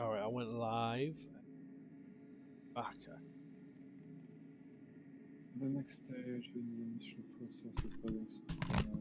Alright, I went live. Back. The next stage is the initial processes building system.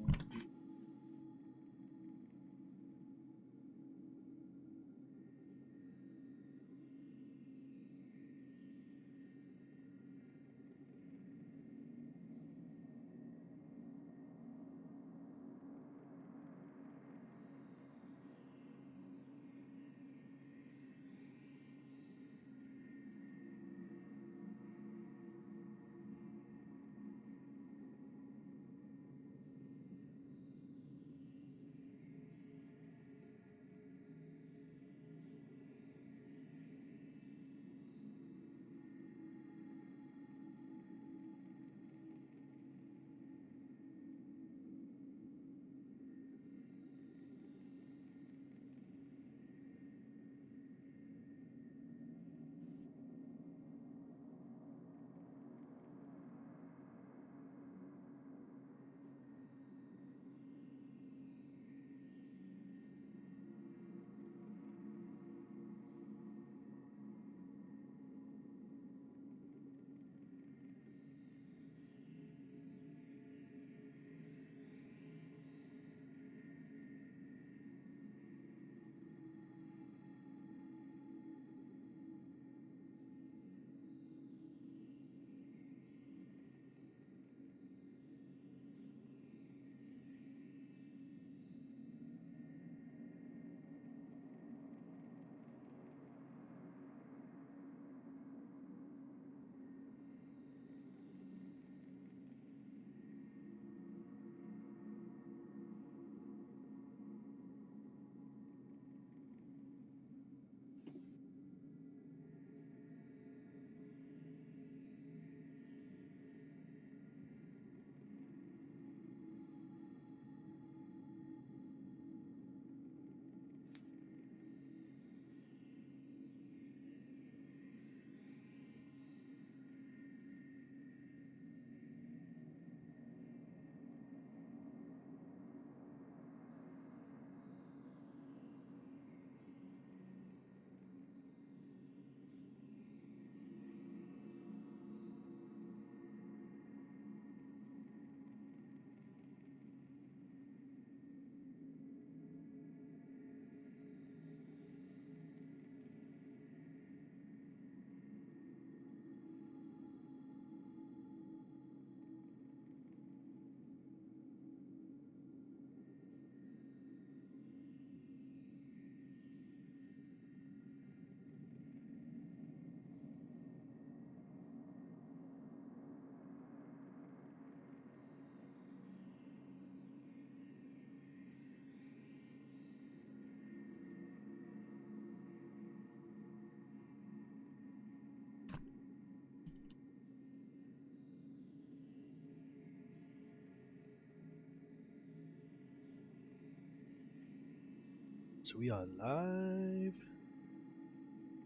So we are live.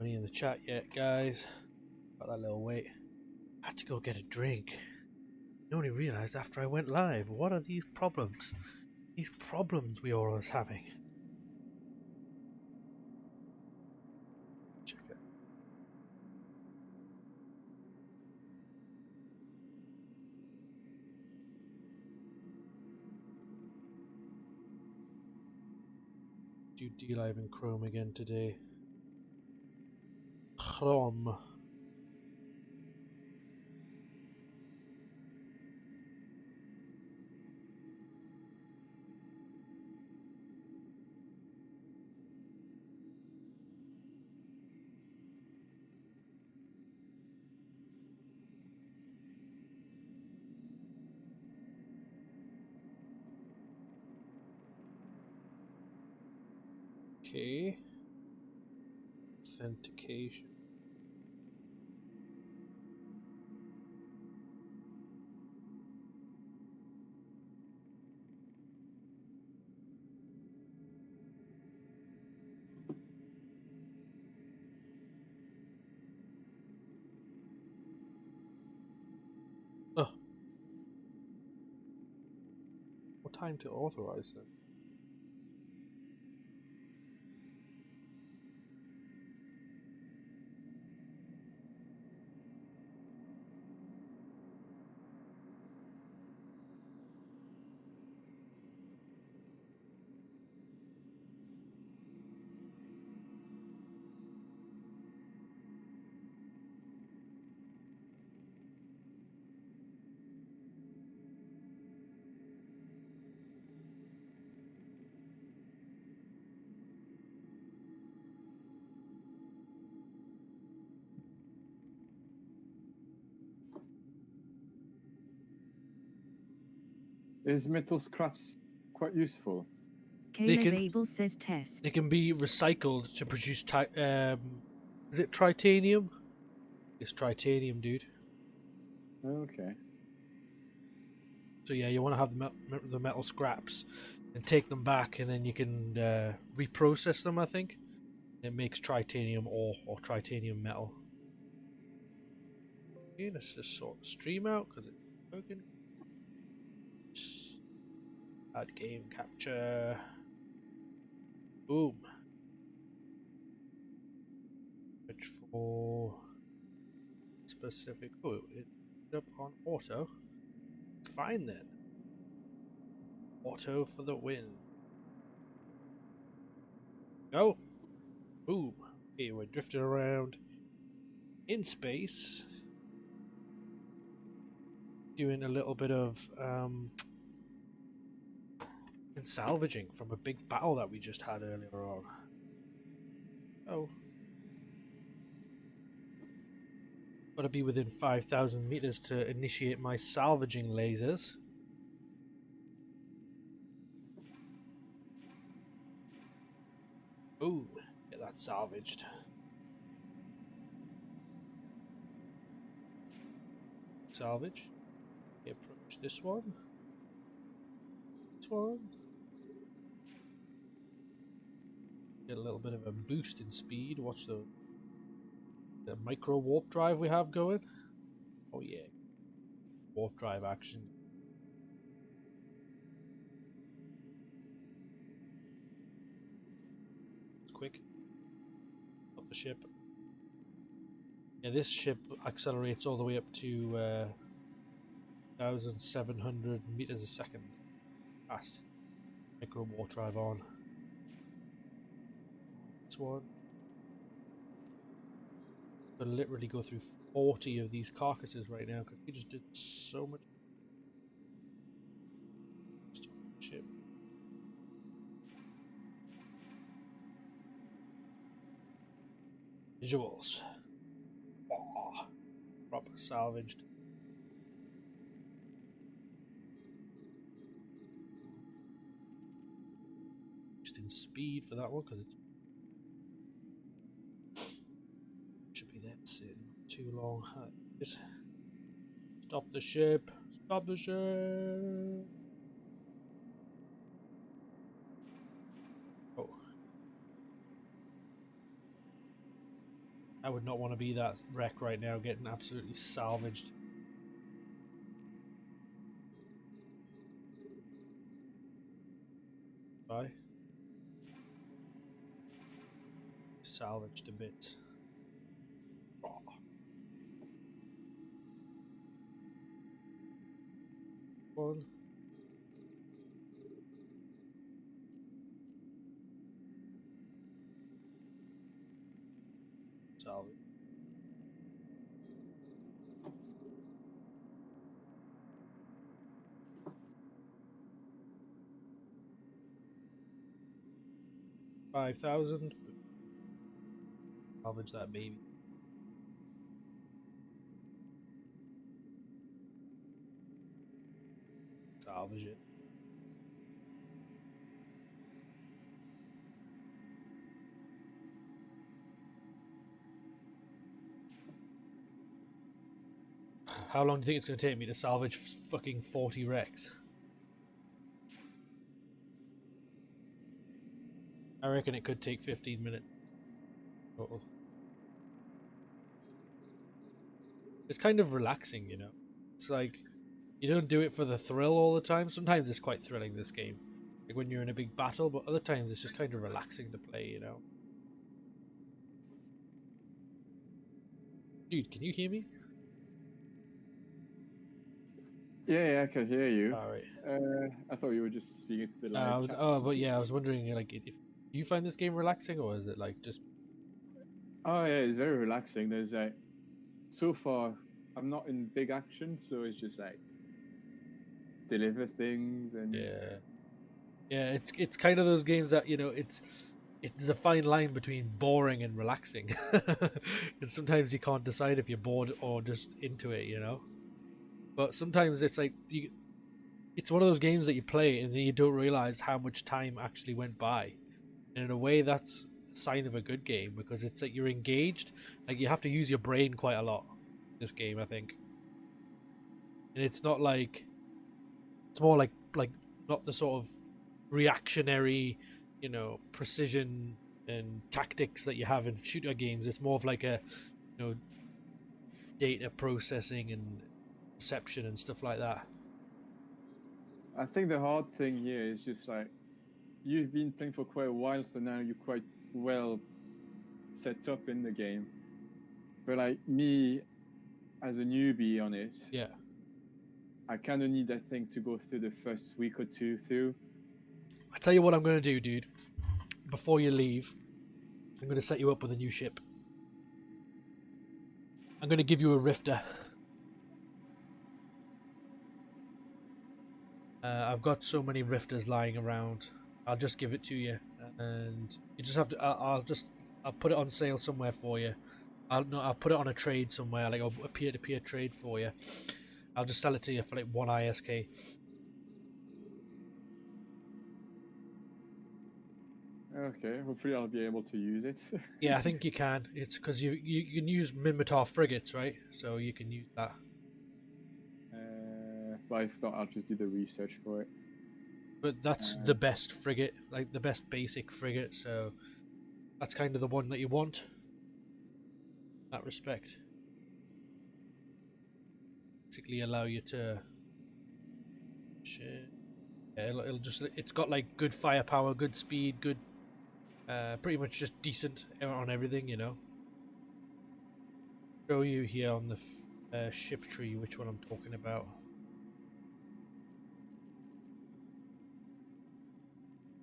Any in the chat yet, guys? Got that little wait. I had to go get a drink. I only realised after I went live. What are these problems? These problems we are always having. Check it. Do D-Live in Chrome again today. Chrome. Okay. Authentication. Oh. What time to authorize them? Is metal scraps quite useful? They Caleb can- Abel says test. They can be recycled to produce is it tritanium? It's tritanium, dude. Okay. So yeah, you want to have the metal scraps and take them back, and then you can reprocess them. I think it makes tritanium ore or tritanium metal. Okay, let's just sort the stream out because it's broken. Add game capture. Boom. Search for specific. Oh, it ended up on auto. Fine then. Auto for the win. Go. Boom. Okay, we're drifting around in space. Doing a little bit of salvaging from a big battle that we just had earlier on. Oh. Gotta be within 5,000 meters to initiate my salvaging lasers. Ooh, get that salvaged. Salvage. Okay, approach this one. This one. Get a little bit of a boost in speed. Watch the micro warp drive we have going. Oh yeah. Warp drive action. It's quick. Up the ship. Yeah, this ship accelerates all the way up to 1,700 meters a second. Fast. Micro warp drive on. This one. But literally go through 40 of these carcasses right now because we just did so much. Ship. Visuals. Oh, proper salvaged. Just in speed for that one because it's should be there soon. Not too long. Stop the ship. Stop the ship. Oh. I would not want to be that wreck right now, getting absolutely salvaged. Bye. Salvaged a bit. Oh. One. Salvage. $5,000. Salvage that baby. Salvage it. How long do you think it's going to take me to salvage fucking 40 wrecks? I reckon it could take 15 minutes. Total. It's kind of relaxing, you know? It's like, you don't do it for the thrill all the time. Sometimes it's quite thrilling, this game. Like when you're in a big battle, but other times it's just kind of relaxing to play, you know? Dude, can you hear me? Yeah, I can hear you. Alright. I thought you were just speaking to the live chat. But yeah, I was wondering, like, if do you find this game relaxing, or is it like just... Oh yeah, it's very relaxing. There's like, so far, I'm not in big action, so it's just like deliver things and Yeah, it's kind of those games that, you know, there's a fine line between boring and relaxing. And sometimes you can't decide if you're bored or just into it, you know? But sometimes it's like it's one of those games that you play and then you don't realize how much time actually went by. And in a way, that's a sign of a good game because it's like you're engaged. Like you have to use your brain quite a lot. This game, I think, and it's not like it's more like not the sort of reactionary, precision and tactics that you have in shooter games. It's more of like a, data processing and perception and stuff like that. I think the hard thing here is just like you've been playing for quite a while, so now you're quite well set up in the game. But like me, as a newbie on it, Yeah. I kind of need, I think, to go through the first week or two through. I tell you what I'm going to do, dude. Before you leave, I'm going to set you up with a new ship. I'm going to give you a Rifter. I've got so many Rifters lying around. I'll just give it to you, and you just have to. I'll put it on sale somewhere for you. I'll put it on a trade somewhere, like a peer-to-peer trade for you. I'll just sell it to you for like 1 ISK. Okay, hopefully I'll be able to use it. Yeah, I think you can. It's because you can use Minmatar frigates, right? So you can use that. But if not, I'll just do the research for it. But that's the best frigate, like the best basic frigate. So that's kind of the one that you want. In that respect, basically allow you to. Shit. Yeah, it's got like good firepower, good speed, good. Pretty much just decent on everything, Show you here on the ship tree which one I'm talking about.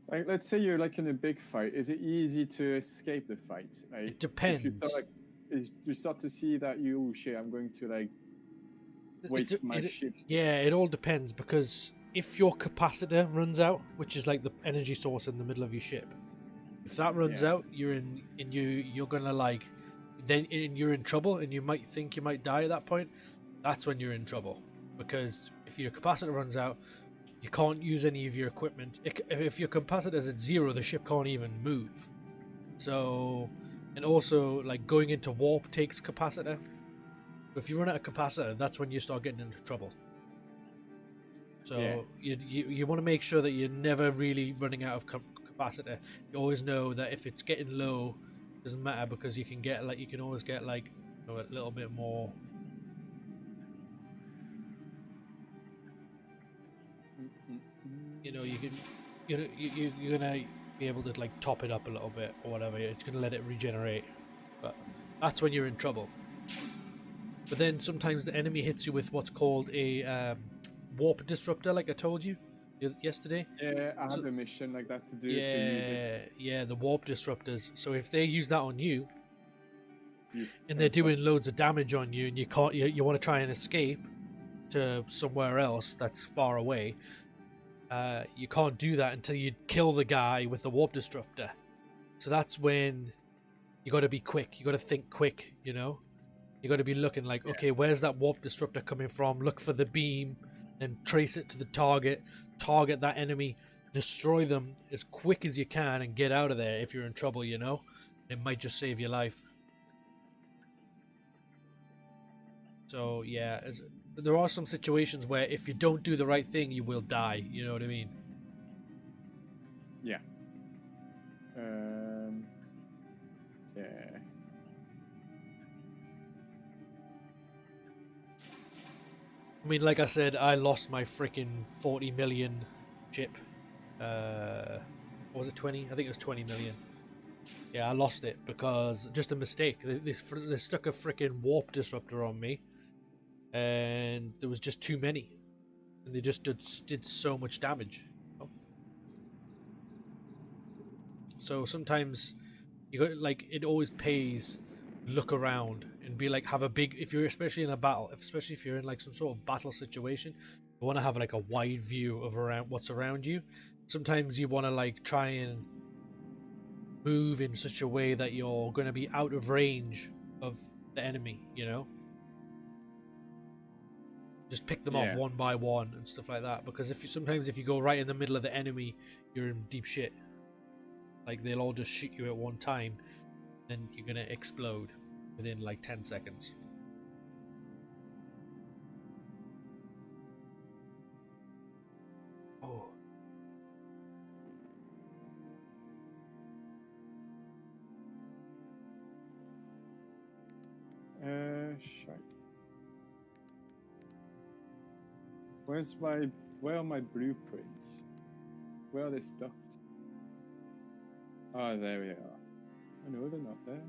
Like, let's say you're like in a big fight. Is it easy to escape the fight? Like, It depends. If you start to see that oh shit, I'm going to like waste my ship. Yeah, it all depends because if your capacitor runs out, which is like the energy source in the middle of your ship, if that runs out, you're gonna like, then you're in trouble, and you might think you might die at that point. That's when you're in trouble because if your capacitor runs out, you can't use any of your equipment. If your capacitor's at 0, the ship can't even move. So, and also like going into warp takes capacitor. If you run out of capacitor, that's when you start getting into trouble. So you want to make sure that you're never really running out of capacitor. You always know that if it's getting low, it doesn't matter because you can always get like a little bit more. You're gonna be able to like top it up a little bit or whatever. It's gonna let it regenerate, but that's when you're in trouble. But then sometimes the enemy hits you with what's called a warp disruptor, like I told you yesterday. Yeah, I have a mission like that to do. Yeah, to use it. Yeah, the warp disruptors. So if they use that on you, and they're doing loads of damage on you, and you can't, you want to try and escape to somewhere else that's far away. You can't do that until you kill the guy with the warp disruptor. So that's when you got to be quick. You got to think quick. You got to be looking like, okay, where's that warp disruptor coming from? Look for the beam, then trace it to the target that enemy, destroy them as quick as you can, and get out of there if you're in trouble. It might just save your life. So yeah, there are some situations where if you don't do the right thing, you will die. You know what I mean? Yeah. Yeah. I mean, like I said, I lost my freaking 40 million chip. What was it, 20? I think it was 20 million. Yeah, I lost it because just a mistake. They stuck a freaking warp disruptor on me, and there was just too many, and they just did so much damage. So sometimes you got like, it always pays to look around and be like, have a big, if you're especially in a battle, especially if you're in like some sort of battle situation, you want to have like a wide view of around what's around you. Sometimes you want to like try and move in such a way that you're going to be out of range of the enemy, Just pick them off one by one and stuff like that. Because sometimes if you go right in the middle of the enemy, you're in deep shit. Like they'll all just shoot you at one time, and you're gonna explode within like 10 seconds. Oh. Shite. Where are my blueprints? Where are they stuck? Ah, there we are. Oh no, they're not there.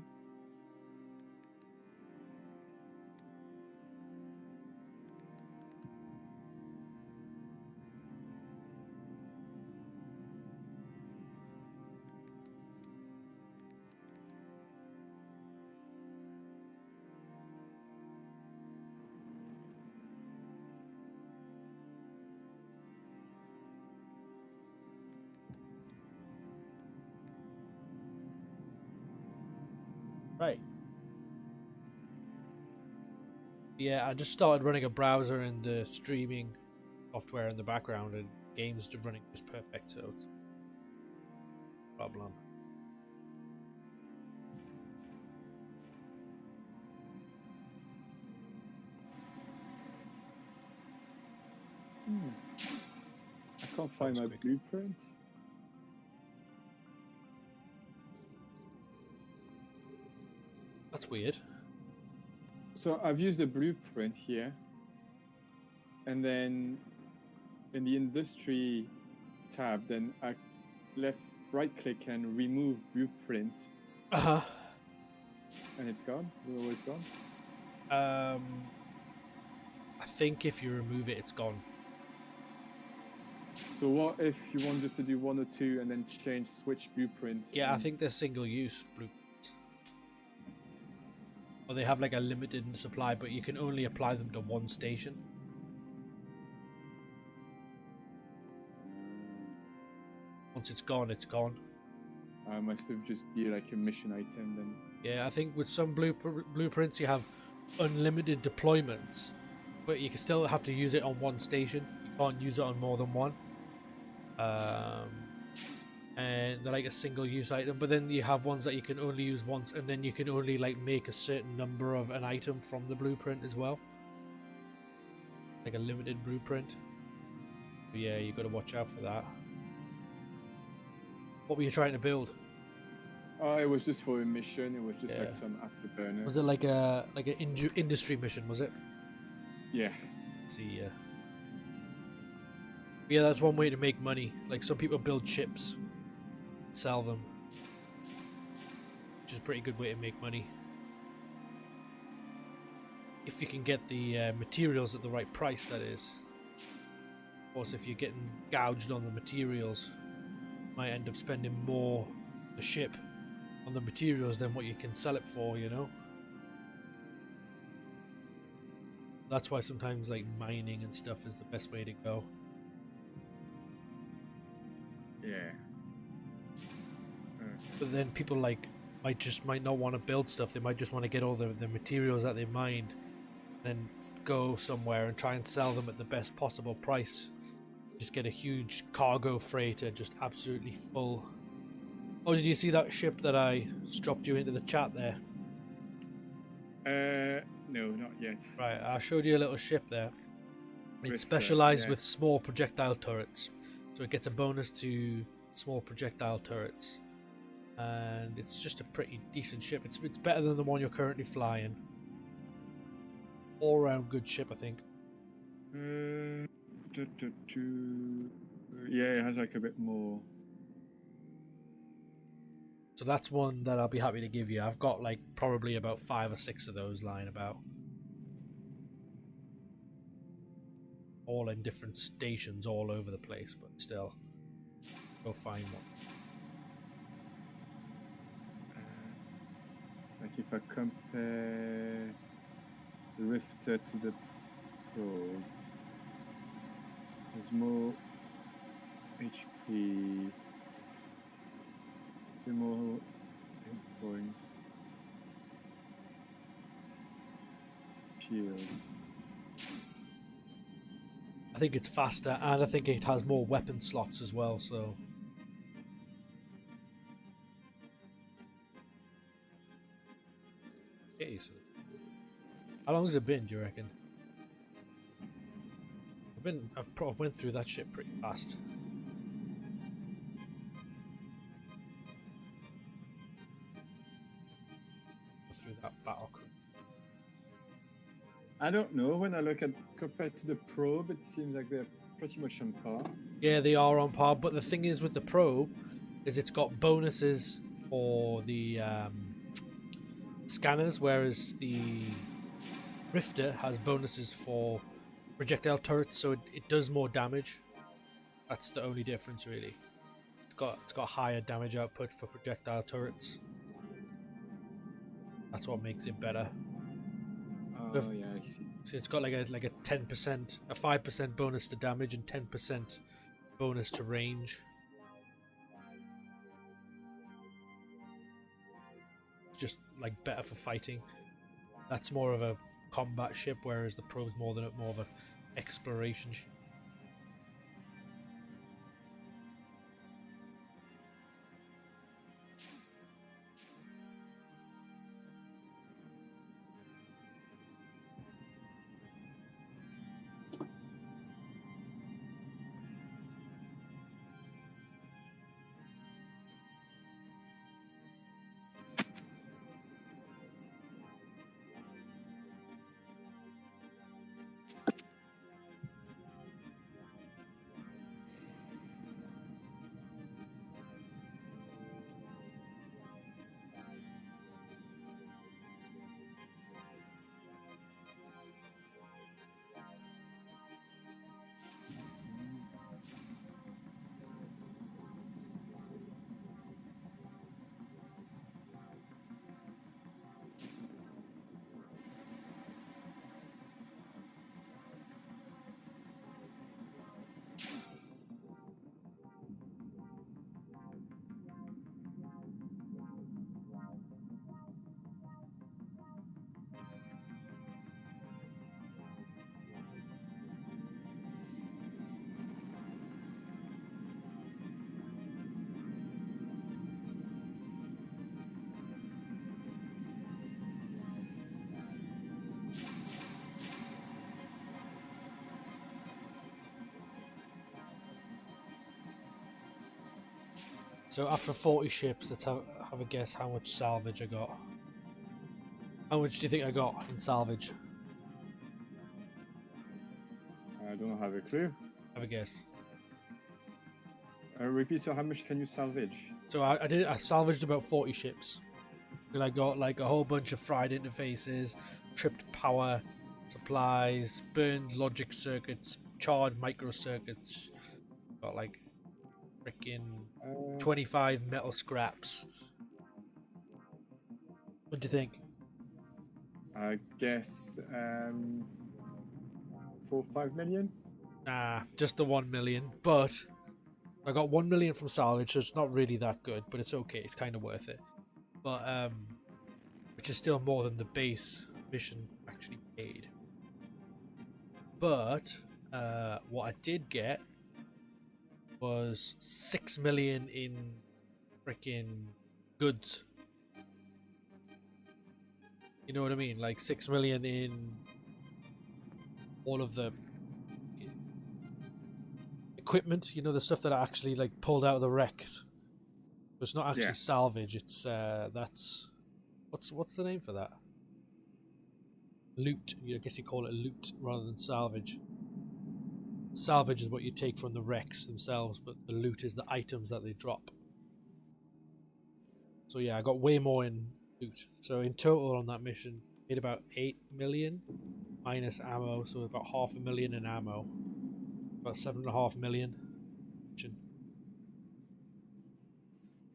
Right. Yeah, I just started running a browser and the streaming software in the background, and games are running just perfect, so it's no problem. I can't find my blueprint. That's weird. So I've used the blueprint here, and then in the industry tab, then I right click and remove blueprint, Uh-huh. and it's gone. It's always gone. I think if you remove it, it's gone. So what if you want just to do 1 or 2 and then switch blueprints? Yeah, I think they're single-use blueprints. Or they have like a limited supply, but you can only apply them to one station. Once it's gone, it's gone. I must have just be like a mission item then. Yeah, I think with some blueprints you have unlimited deployments, but you can still have to use it on one station. You can't use it on more than one. And they're like a single-use item, but then you have ones that you can only use once, and then you can only like make a certain number of an item from the blueprint as well, like a limited blueprint. But yeah, you got to watch out for that. What were you trying to build? Oh, it was just for a mission. It was just like some afterburner. Was it like an industry mission? Was it? Yeah. Let's see, yeah. Yeah, that's one way to make money. Like some people build ships, sell them, which is a pretty good way to make money. If you can get the materials at the right price, that is. Of course, if you're getting gouged on the materials, you might end up spending more the ship on the materials than what you can sell it for, you know? That's why sometimes like mining and stuff is the best way to go. Yeah. But then people like might not want to build stuff. They might just want to get all the materials that they mined, then go somewhere and try and sell them at the best possible price. Just get a huge cargo freighter just absolutely full. Oh, did you see that ship that I dropped you into the chat there? No, not yet. Right, I showed you a little ship there. It's specialized with small projectile turrets, so it gets a bonus to small projectile turrets, and it's just a pretty decent ship. It's better than the one you're currently flying. All around good ship, I think. Yeah, it has like a bit more. So that's one that I'll be happy to give you. I've got like probably about 5 or 6 of those lying about. All in different stations all over the place, but still, go find one. Like if I compare the Rifter to the Probe, there's more HP, more hit points, shield. think it's faster, and I think it has more weapon slots as well, so... Okay, so... How long has it been, do you reckon? I've went through that shit pretty fast. Through that battle crew. I don't know. When I look at compared to the probe, it seems like they're pretty much on par. Yeah, they are on par, but the thing is with the probe is it's got bonuses for the scanners, whereas the Rifter has bonuses for projectile turrets, so it does more damage. That's the only difference, really. It's got higher damage output for projectile turrets. That's what makes it better. Oh yeah, I see. So it's got like a 10%, a 5% bonus to damage and 10% bonus to range. It's just like better for fighting. That's more of a combat ship, whereas the probe's more of an exploration ship. So after 40 ships, let's have a guess how much salvage I got. How much do you think I got in salvage? I don't have a clue. Have a guess. Repeat. So how much can you salvage? So I salvaged about 40 ships. And I got like a whole bunch of fried interfaces, tripped power supplies, burned logic circuits, charred microcircuits. Got like freaking 25 metal scraps. What do you think? I guess 4 or 5 million. Nah, just the 1 million. But I got 1 million from salvage, so it's not really that good, but it's okay. It's kind of worth it. But which is still more than the base mission actually paid. But what I did get was 6 million in freaking goods. You know what I mean? Like 6 million in all of the equipment, you know, the stuff that I actually like pulled out of the wrecks. It's not actually salvage, it's that's what's the name for that? Loot. I guess you call it loot rather than salvage. Salvage is what you take from the wrecks themselves, but the loot is the items that they drop. So yeah, I got way more in loot. So in total on that mission, made about 8 million minus ammo, so about 500,000 in ammo. About 7.5 million.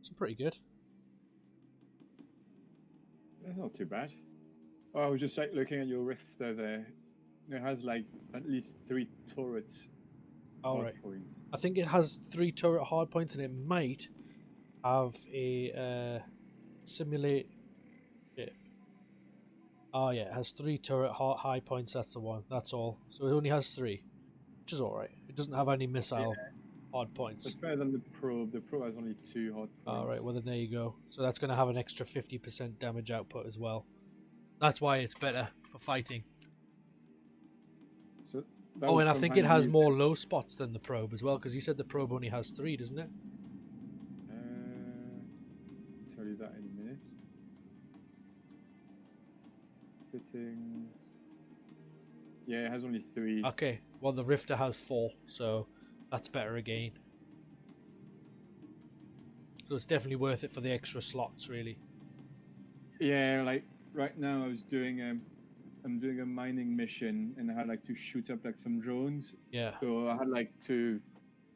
So pretty good. That's not too bad. Oh, I was just like looking at your Rifter there. It has like at least 3 turrets. All right. Points. I think it has 3 turret hard points, and it might have a simulate. Yeah. Oh yeah, it has 3 turret high points. That's the one. That's all. So it only has 3. which is alright. It doesn't have any missile hard It's points. better than the probe. The probe has only 2 hard points. Alright, well then there you go. So that's going to have an extra 50% damage output as well. That's why it's better for fighting. So that Oh, would and I come think it handy has if- more low spots than the probe as well, because you said the probe only has 3, doesn't it? Tell you that in a minute. Fittings. Yeah, it has only 3. Okay, well the Rifter has 4, so that's better again. So it's definitely worth it for the extra slots, really. Yeah, like right now I'm doing a mining mission and I had like to shoot up like some drones. Yeah. So I had like to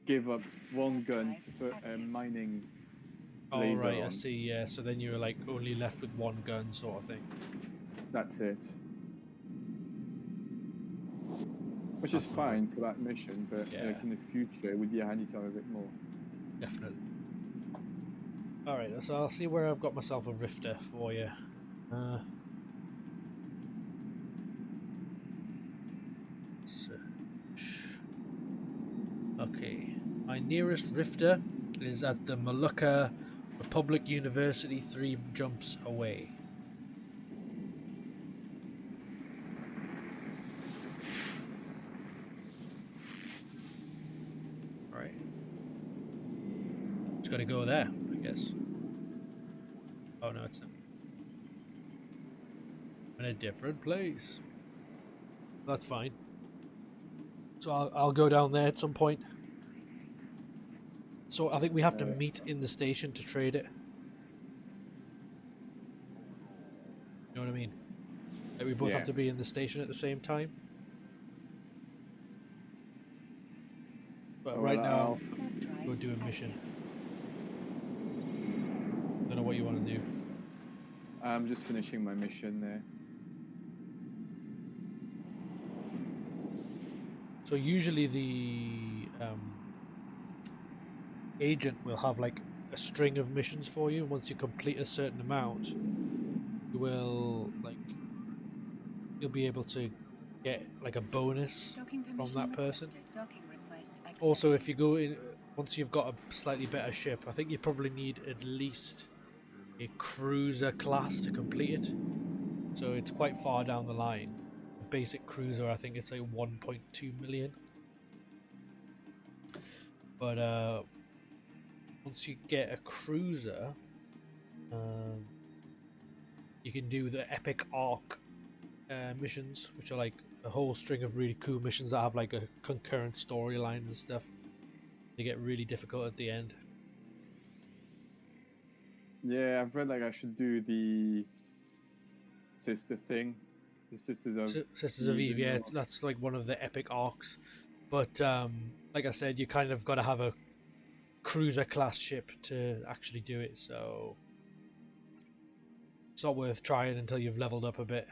give up 1 gun to put a mining Oh, laser right, I on. see, yeah. So then you're like only left with 1 gun sort of thing. That's it. Which is That's not fine for that mission, but Yeah. like in the future it would be handy to have a bit more. Definitely. Alright, so I'll see where I've got myself a Rifter for you. Search. Okay, my nearest Rifter is at the Molucca Republic University 3 jumps away. Right. Just gotta go there, I guess. Oh no, it's not. I'm in a different place. That's fine. So I'll go down there at some point. So I think we have to meet in the station to trade it. You know what I mean? Like we both Yeah. have to be in the station at the same time. But Oh, right well, now, I'll- go do a mission. Don't know what you want to do. I'm just finishing my mission there. So usually the agent will have like a string of missions for you. Once you complete a certain amount, you will you'll be able to get like a bonus from that person. Also, if you go in, once you've got a slightly better ship, I think you probably need at least a cruiser class to complete it. So it's quite far down the line. A basic cruiser, I think it's like 1.2 million. But once you get a cruiser, you can do the epic arc missions, which are like a whole string of really cool missions that have like a concurrent storyline and stuff. They get really difficult at the end. Yeah, I've read like I should do the sister thing. The Sisters of Sisters of Eve, yeah, that's like one of the epic arcs. But like I said, you kind of got to have a cruiser class ship to actually do it, so it's not worth trying until you've leveled up a bit.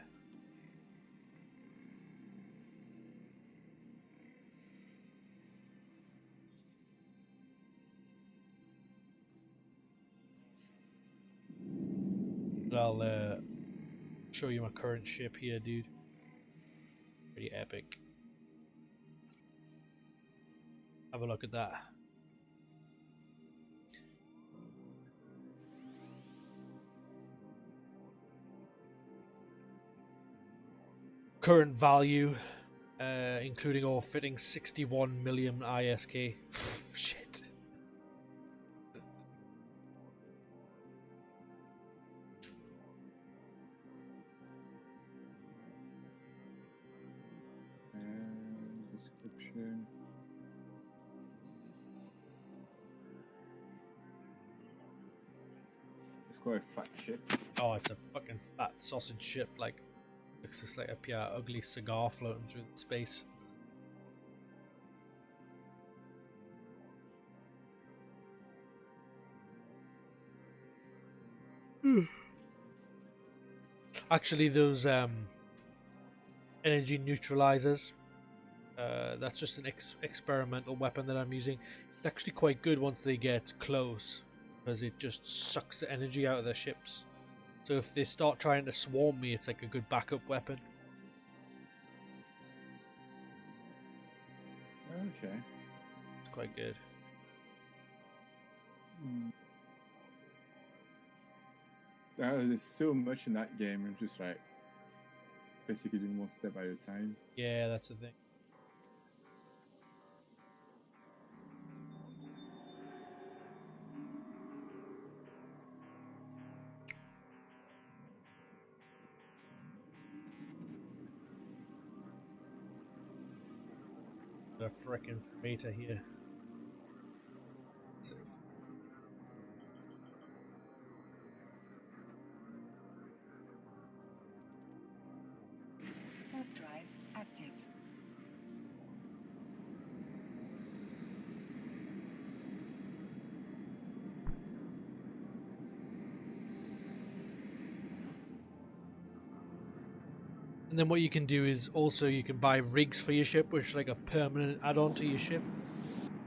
But I'll show you my current ship here, dude. Pretty epic. Have a look at that. Current value, including all fitting, 61 million ISK. Shit. Description. It's quite a fat ship. Oh, it's a fucking fat sausage ship, like, looks just like a pure ugly cigar floating through space. Actually, those energy neutralizers, that's just an experimental weapon that I'm using. It's actually quite good once they get close, because it just sucks the energy out of their ships. So if they start trying to swarm me, it's like a good backup weapon. Okay. It's quite good. There's so much in that game. I'm just like basically doing one step at a time. Yeah, that's the thing. The frickin' freighter here. Warp drive active. And then what you can do is also you can buy rigs for your ship, which is like a permanent add-on to your ship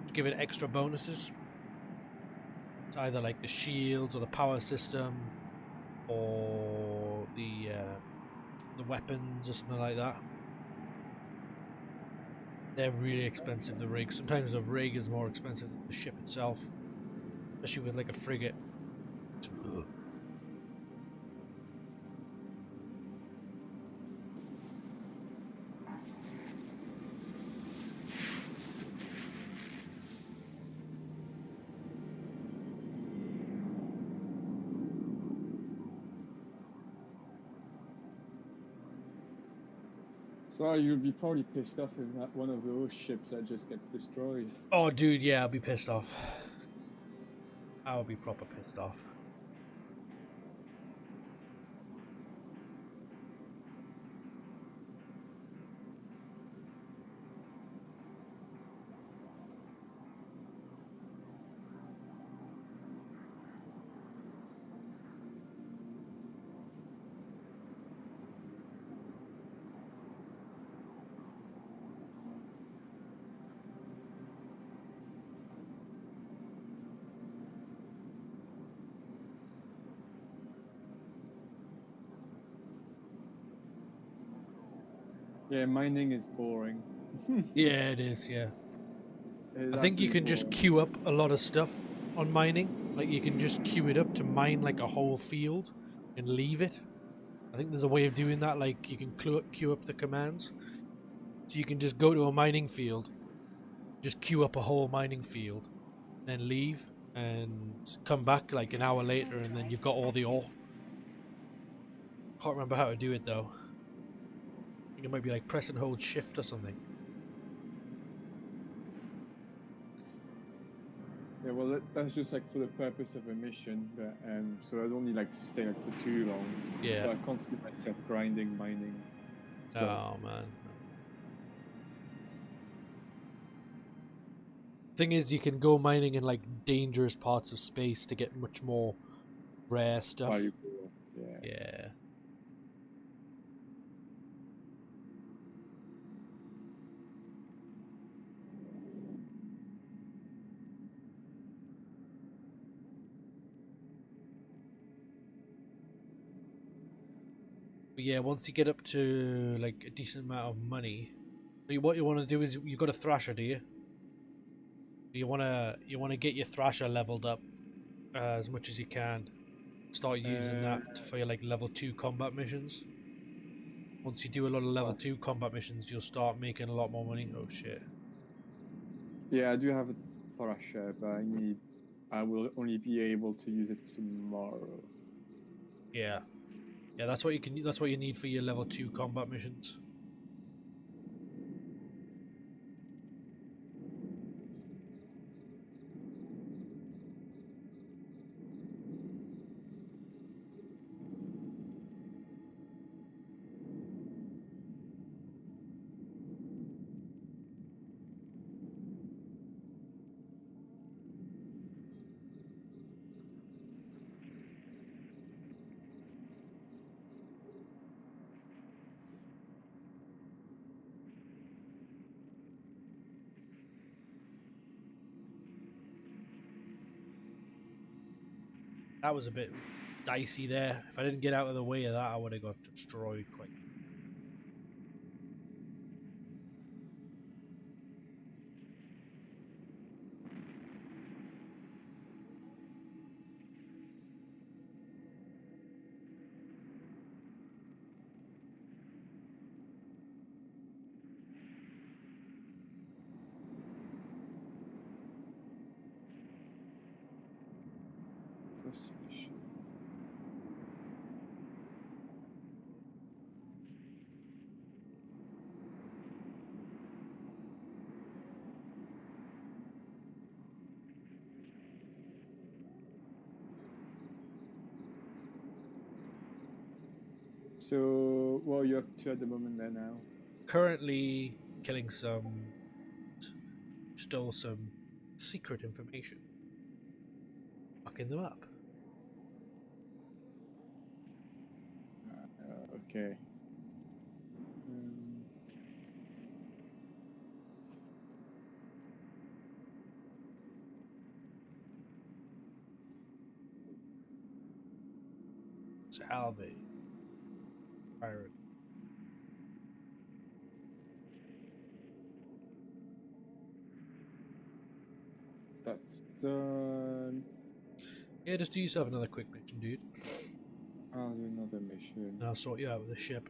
to give it extra bonuses. It's either like the shields or the power system or the weapons or something like that. They're really expensive, the rigs. Sometimes the rig is more expensive than the ship itself, especially with like a frigate. So you'll be probably pissed off if that one of those ships that just get destroyed. Oh, dude, yeah, I'll be pissed off. I'll be proper pissed off. Yeah, mining is boring. Yeah, it is, yeah. It is I think you absolutely can just boring. queue up a lot of stuff on mining. Like, you can just queue it up to mine, like, a whole field and leave it. I think there's a way of doing that. Like, you can queue up the commands. So you can just go to a mining field, just queue up a whole mining field, then leave and come back, like, an hour later, and then you've got all the ore. Can't remember how to do it, though. I think it might be, like, press and hold shift or something. Yeah, well, that's just like for the purpose of a mission, but so I don't need like to stay like for too long. Yeah. So I can't see myself grinding, mining. Stuff. Oh, man. Thing is, you can go mining in like dangerous parts of space to get much more rare stuff. Valuable. Yeah. Yeah. But yeah, once you get up to like a decent amount of money, what you want to do is you got a Thrasher, do you? You wanna get your Thrasher leveled up as much as you can. Start using that for your like level 2 combat missions. Once you do a lot of level 2 combat missions, you'll start making a lot more money. Oh shit. Yeah, I do have a Thrasher, but I will only be able to use it tomorrow. Yeah. Yeah, that's what you need for your level 2 combat missions. That was a bit dicey there. If I didn't get out of the way of that, I would have got destroyed quite. So, what are you up to at the moment there now? Currently killing some, stole some secret information, fucking them up. Okay. Um, Salve. Pirate. that's done. Yeah, just do yourself another quick mission, dude. I'll do another mission. And I'll sort you out with the ship.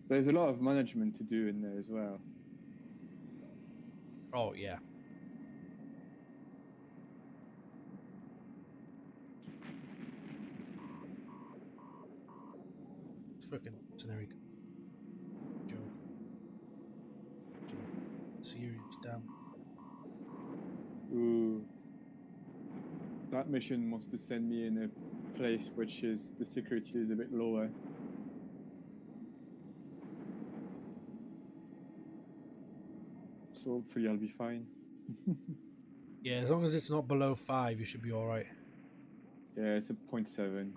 There's a lot of management to do in there as well. Oh, yeah. It's freaking scenario joke. Serious damn. Ooh. That mission wants to send me in a place which is the security is a bit lower. So hopefully I'll be fine. Yeah, as long as it's not below 5, you should be alright. Yeah, it's a 0.7.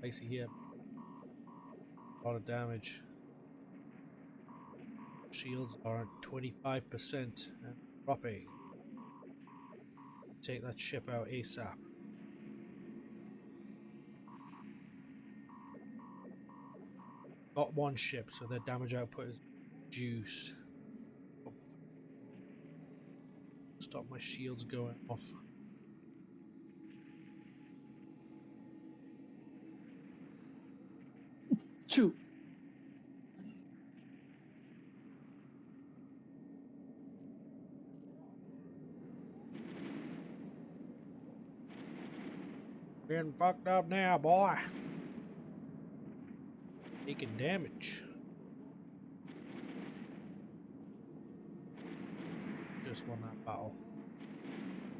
I see here. A lot of damage. Shields are at 25% and dropping. Take that ship out ASAP. Got one ship, so their damage output is reduced. Stop my shields going off. Choo! Getting fucked up now, boy. Taking damage. Just won that battle.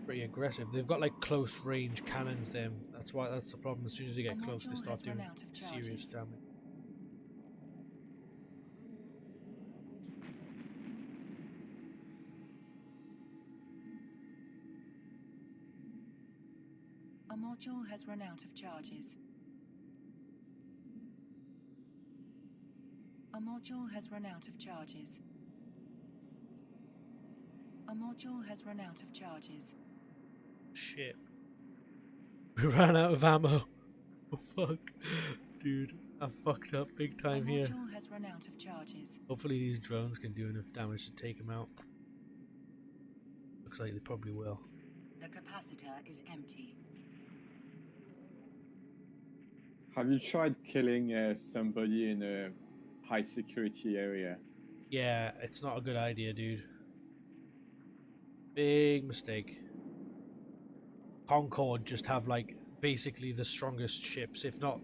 Pretty aggressive. They've got like close range cannons. Them. That's the problem. As soon as they get close, they start doing serious damage. A module has run out of charges. A module has run out of charges. A module has run out of charges. Shit. We ran out of ammo. Oh fuck. Dude, I fucked up big time here. A module has run out of charges. Hopefully these drones can do enough damage to take him out. Looks like they probably will. The capacitor is empty. Have you tried killing somebody in a high security area? Yeah, it's not a good idea, dude. Big mistake. Concord just have like basically the strongest ships, if not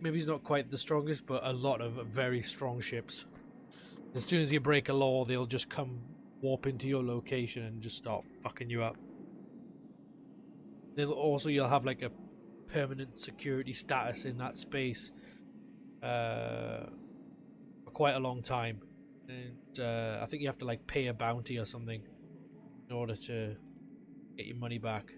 maybe it's not quite the strongest, but a lot of very strong ships. As soon as you break a law, they'll just come warp into your location and just start fucking you up. Then also you'll have like a permanent security status in that space for quite a long time, and I think you have to like pay a bounty or something in order to get your money back.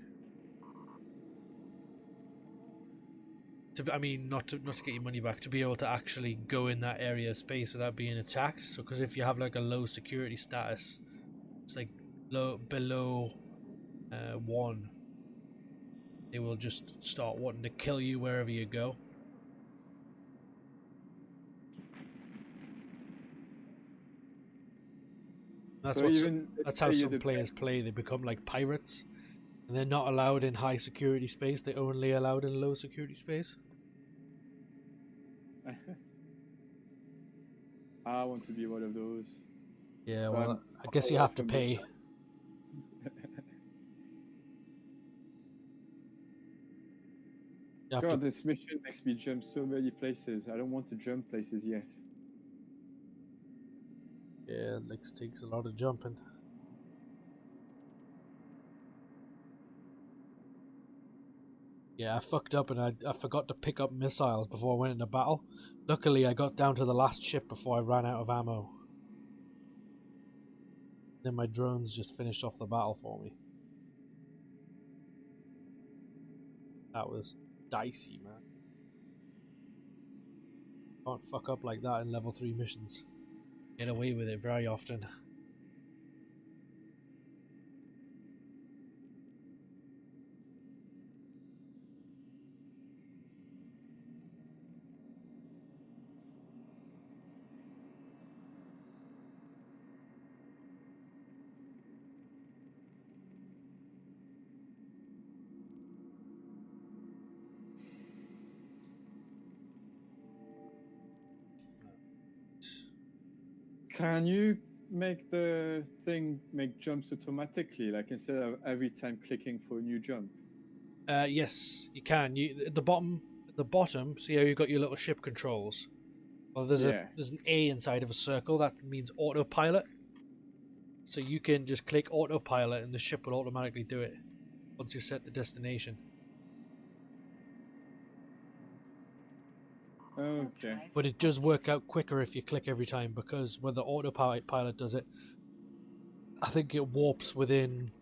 I mean, not to get your money back, to be able to actually go in that area of space without being attacked. So, because if you have like a low security status, it's like below 1, they will just start wanting to kill you wherever you go. That's So that's how some players play. They become like pirates, and they're not allowed in high security space. They're only allowed in low security space. I want to be one of those. Yeah, well, I guess you have to pay. God, this mission makes me jump so many places. I don't want to jump places yet. Yeah, it takes a lot of jumping. Yeah, I fucked up and I forgot to pick up missiles before I went into battle. Luckily, I got down to the last ship before I ran out of ammo. Then my drones just finished off the battle for me. That was dicey, man. Can't fuck up like that in level 3 missions. Get away with it very often. Can you make the thing make jumps automatically, like instead of every time clicking for a new jump? Yes, you can. You at the bottom. See how you got your little ship controls? Well, there's Yeah. there's an A inside of a circle. That means autopilot. So you can just click autopilot, and the ship will automatically do it once you set the destination. Okay. But it does work out quicker if you click every time, because when the autopilot does it, I think it warps within.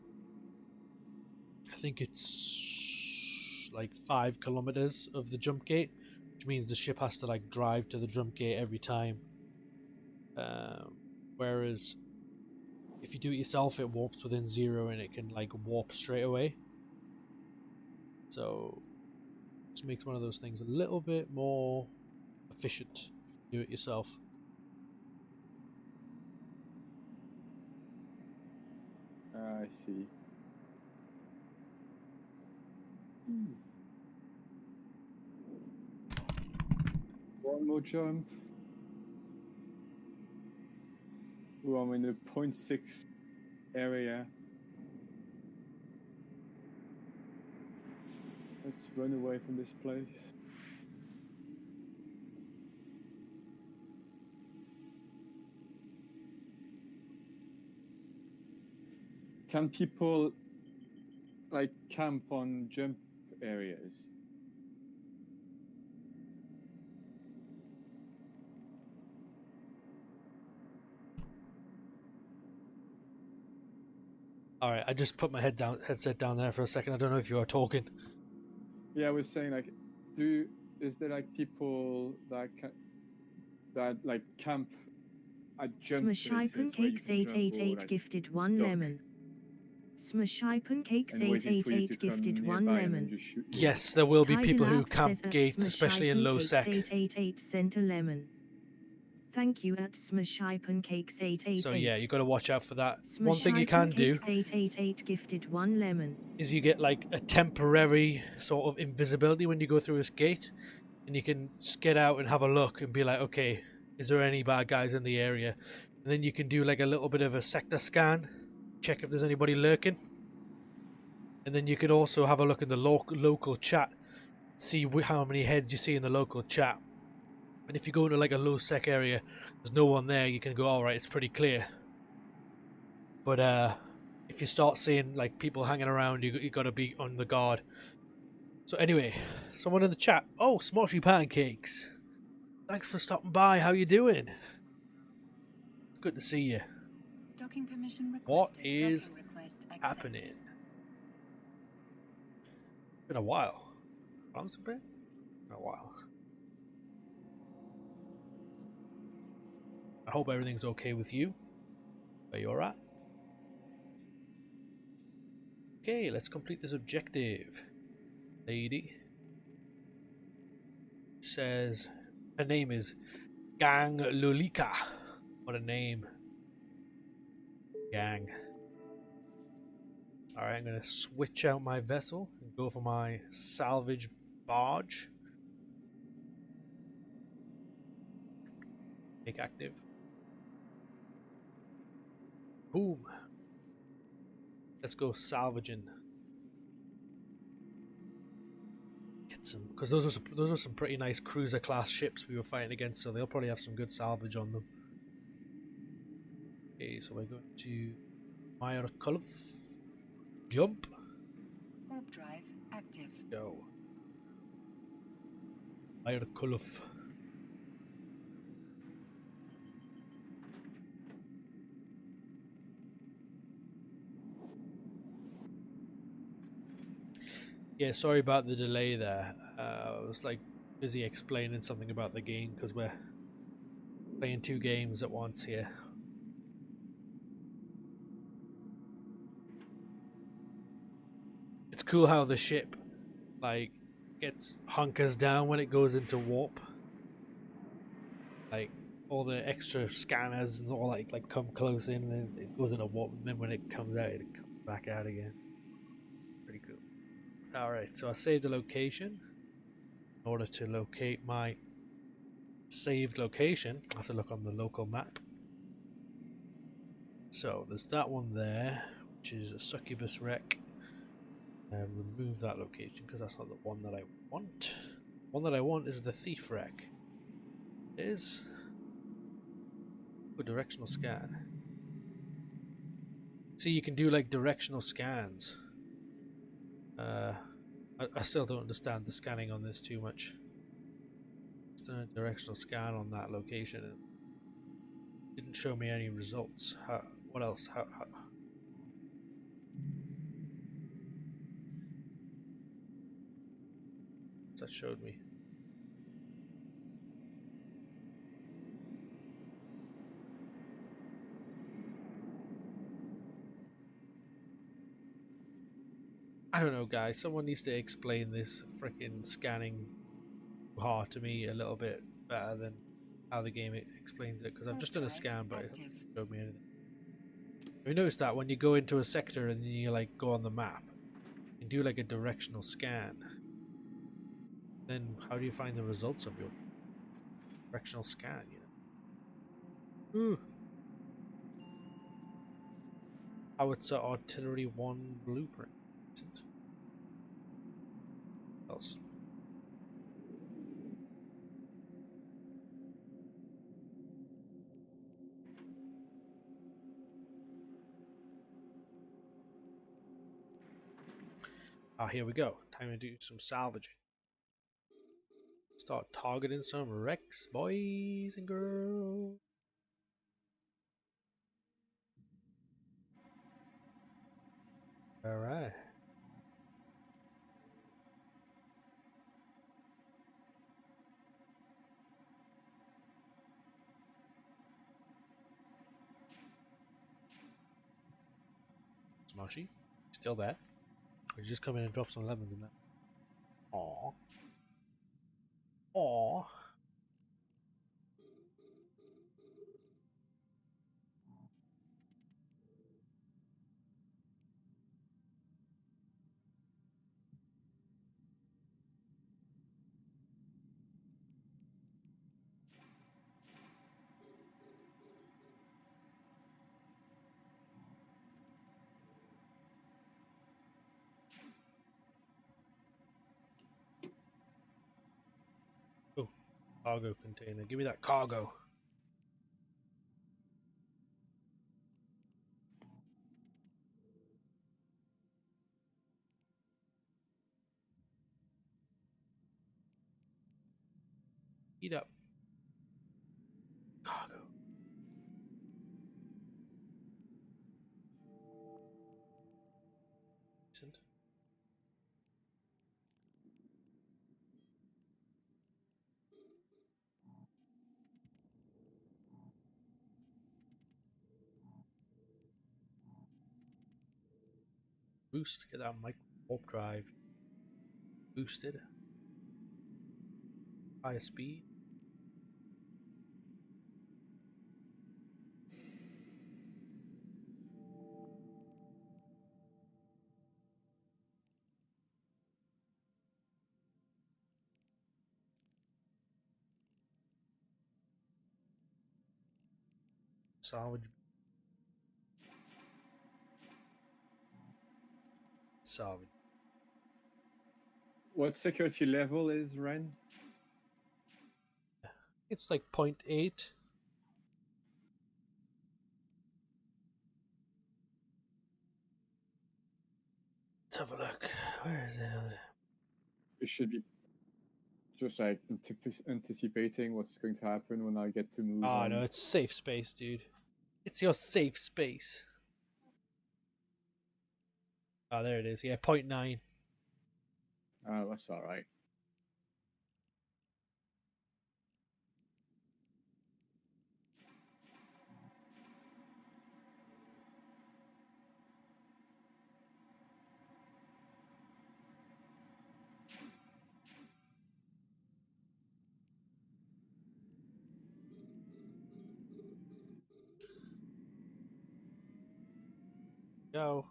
I think it's like 5 kilometers of the jump gate, which means the ship has to like drive to the jump gate every time. Whereas if you do it yourself, it warps within 0 and it can like warp straight away. So this makes one of those things a little bit more efficient if you do it yourself. I see. One more jump. Ooh, I'm in the 0.6 area. Let's run away from this place. Can people like camp on jump areas? All right, I just put my headset down there for a second. I don't know if you are talking. Yeah, I was saying like, is there like people that like camp at jump Smashai places where you Pancakes can jump, or 888 like gifted 1 duck lemon. Smashai Pancakes and waiting for you to 888 come gifted 1 nearby and then lemon. just shoot you? Yes, there will be people who Tidelab camp says at gates, especially in low Smashai sec. Pancakes 888 sent a lemon. Thank you at Smashai Pancakes 888. So yeah, you got to watch out for that. One thing you can do 888 gifted 1 lemon. is you get like a temporary sort of invisibility when you go through this gate, and you can get out and have a look and be like, okay, is there any bad guys in the area? And then you can do like a little bit of a sector scan, check if there's anybody lurking. And then you can also have a look in the local chat, see how many heads you see in the local chat. And if you go into like a low sec area, there's no one there, you can go, all right, it's pretty clear. But if you start seeing like people hanging around, you got to be on the guard. So anyway, someone in the chat. Oh, Smoshy Pancakes. Thanks for stopping by. How you doing? Good to see you. Docking permission requested. What is Docking request accepted. happening? Been a while. How long's it been? Been a while. I hope everything's okay with you. Where you're at. Okay, let's complete this objective. Lady says her name is Gang Lulika. What a name. Gang. Alright, I'm gonna switch out my vessel and go for my salvage barge. Make active. Boom. Let's go salvaging. Get some, because those are some pretty nice cruiser class ships we were fighting against, so they'll probably have some good salvage on them. Okay, so we're going to Myrkulf. Jump. Warp drive active. Go. Kuluf. Yeah, sorry about the delay there. I was like busy explaining something about the game because we're playing 2 games at once here. It's cool how the ship like gets hunkers down when it goes into warp. Like all the extra scanners and all like come close in, and then it goes into warp, and then when it comes out, it comes back out again. Pretty cool. Alright, so I saved the location. In order to locate my saved location, I have to look on the local map. So there's that one there, which is a succubus wreck. Remove that location because that's not the one that I want. The one that I want is the thief wreck. It is a directional scan. See, you can do like directional scans. I still don't understand the scanning on this too much. Just done a directional scan on that location. It didn't show me any results. What else? How? That showed me. I don't know, guys. Someone needs to explain this freaking scanning part to me a little bit better than how the game explains it, because I've just done a scan, but it hasn't showed me anything. Have you noticed that when you go into a sector and then you like go on the map, you do like a directional scan, then how do you find the results of your directional scan? Ooh. Howitzer Artillery 1 blueprint. What else? Ah, here we go. Time to do some salvaging. Start targeting some wrecks, boys and girls. Alright. Smushy, still there? Or you just come in and drop some lemons in that? Aww. Aww. Oh, cargo container. Give me that cargo. Eat up. Cargo. Decent. Boost. Get that micro warp drive boosted. Higher speed. Salvage. Salvage. What security level is Ren? It's like 0.8. Let's have a look. Where is it? It should be just like anticipating what's going to happen when I get to move Oh on. no, it's safe space, dude. It's your safe space. Oh, there it is. Yeah, 0.9. Oh, that's all right. Go.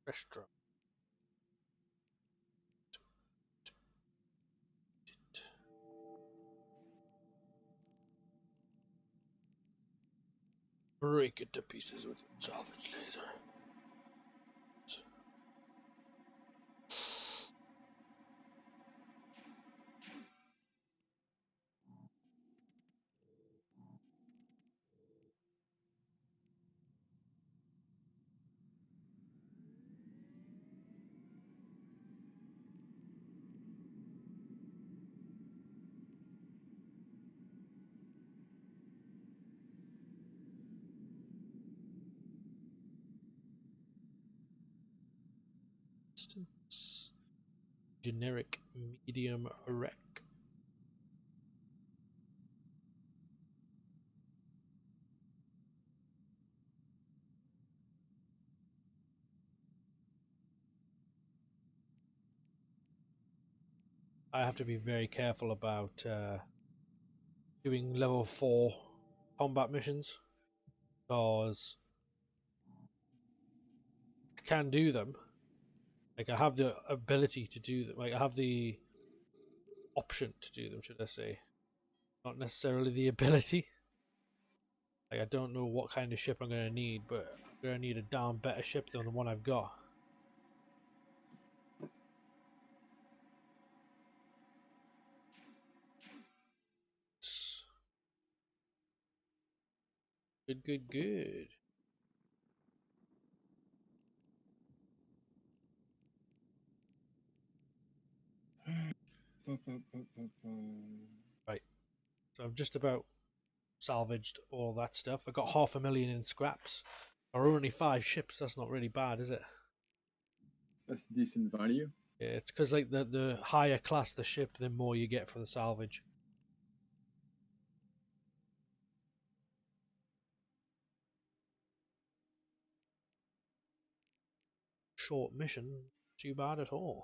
Restaurant. Break it to pieces with your salvage laser. Distance. Generic medium wreck. I have to be very careful about doing level 4 combat missions because I can do them. Like I have the ability to do them. Like I have the option to do them, should I say? Not necessarily the ability. Like I don't know what kind of ship I'm going to need, but I'm going to need a damn better ship than the one I've got. Good, good, good. Right. So I've just about salvaged all that stuff. I got 500,000 in scraps. There are only 5 ships. That's not really bad, is it? That's decent value. Yeah, it's because like the higher class the ship, the more you get for the salvage. Short mission, too bad at all.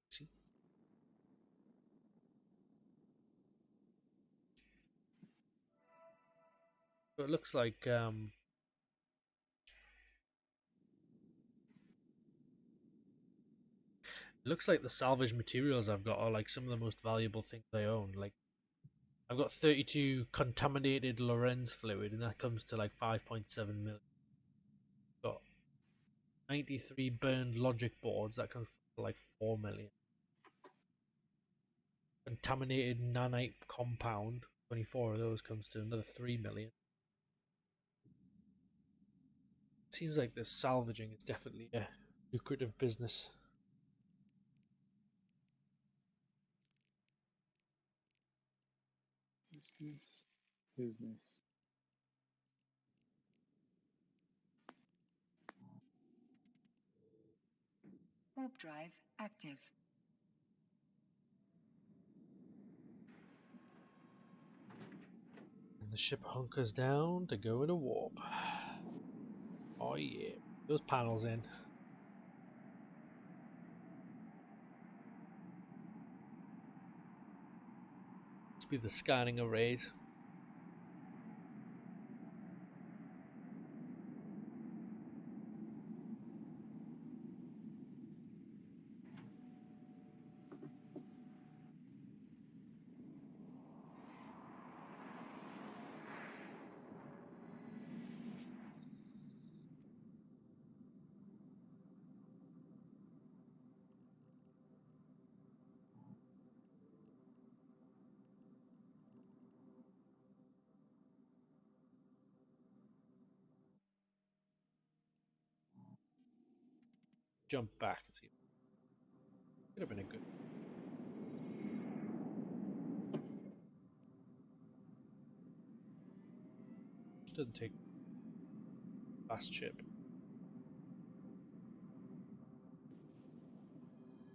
See? So it looks like the salvage materials I've got are like some of the most valuable things I own. Like I've got 32 contaminated Lorenz fluid, and that comes to like 5.7 million. Got 93 burned logic boards, that comes to like 4 million. Contaminated nanite compound, 24 of those comes to another 3 million. Seems like this salvaging is definitely a lucrative business. Business. Warp drive active. And the ship hunkers down to go into warp. Oh yeah, those panels in. Must be the scanning arrays. jump back and see. Could have been a good. Doesn't take fast ship.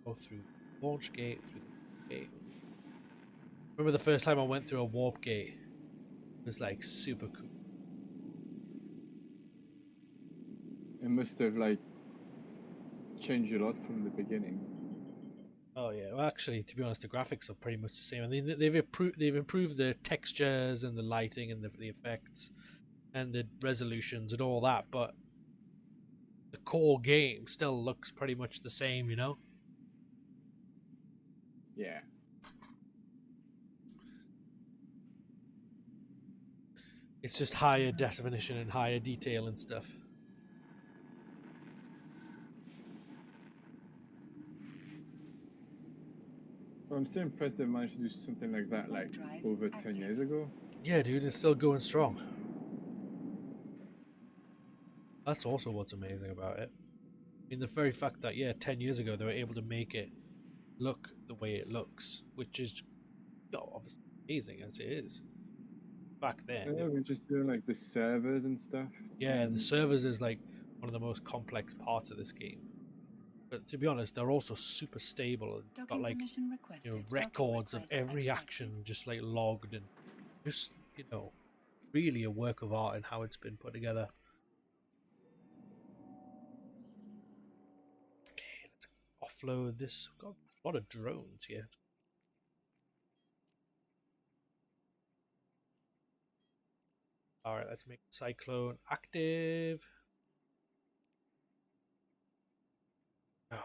Go through launch gate, through the gate. Remember the first time I went through a warp gate? It was like super cool. It must have like changed a lot from the beginning. Oh yeah, well actually, to be honest, the graphics are pretty much the same. I mean, they've improved the textures and the lighting and the effects and the resolutions and all that, but the core game still looks pretty much the same, you know? Yeah. It's just higher definition and higher detail and stuff. Well, I'm still impressed they managed to do something like that like Drive over 10 active. years ago. Yeah, dude, it's still going strong. That's also what's amazing about it. I mean, the very fact that, yeah, 10 years ago they were able to make it look the way it looks, which is obviously amazing as it is. Back then, Yeah, it we're was, just doing like the servers and stuff. yeah, the servers is like one of the most complex parts of this game. But to be honest, they're also super stable and got Docking like, permission requested. records of Docking every request action accepted. just like logged and just, really a work of art in how it's been put together. Okay, let's offload this. We've got a lot of drones here. Alright, let's make Cyclone active. Oh.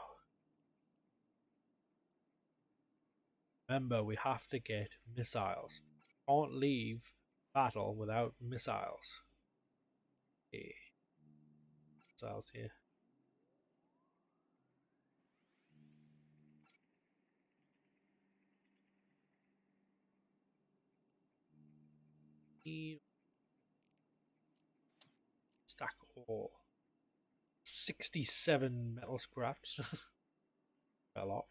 Remember, we have to get missiles. Can't leave battle without missiles. Okay. Missiles here. Stack ore. 67 metal scraps. A lot.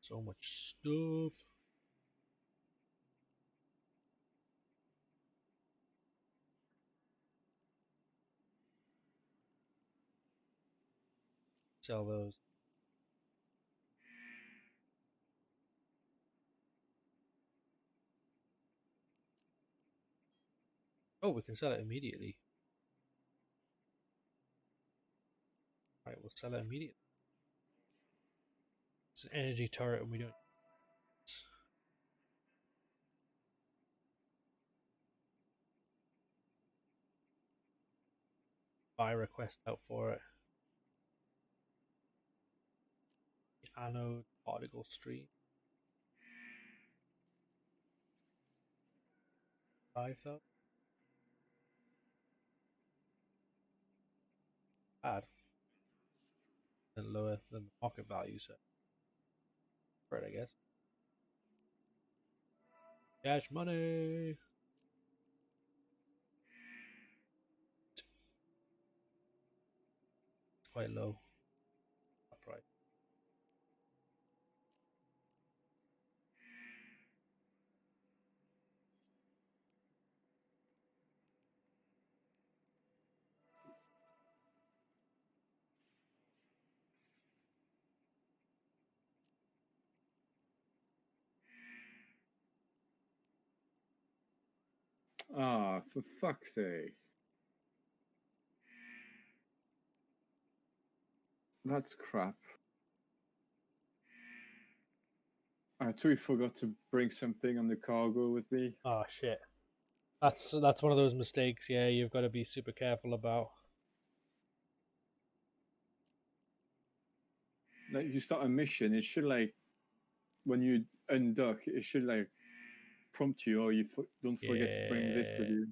So much stuff. Sell those. Oh, we can sell it immediately. Alright, we'll sell it immediately. It's an energy turret and we don't. Buy request out for it. Anode particle stream. 5,000. Bad. And lower than the market value, so. Right, I guess. Cash money. It's quite low. That price. Ah, for fuck's sake. That's crap. I totally forgot to bring something on the cargo with me. Oh shit. That's one of those mistakes, yeah, you've got to be super careful about. Like, you start a mission, it should like, when you undock, it should like prompt you, or don't forget to bring this with Yeah. you.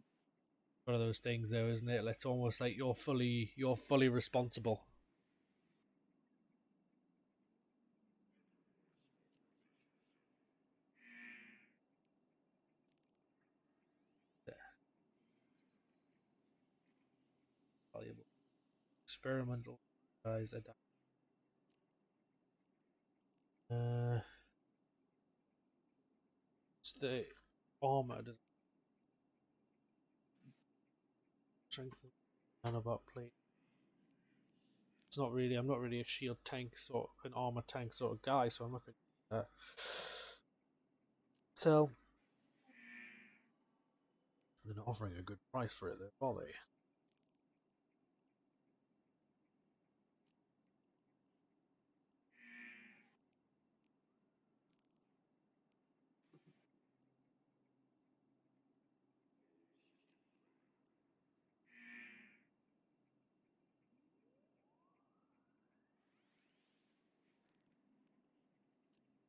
One of those things though, isn't it? It's almost like you're fully responsible. valuable. Experimental guys adapt. It's the armor. Strengthen about plate. It's not really. I'm not really a shield tank sort, an armor tank sort of guy, so I'm not going to do that. So they're not offering a good price for it, though, are they?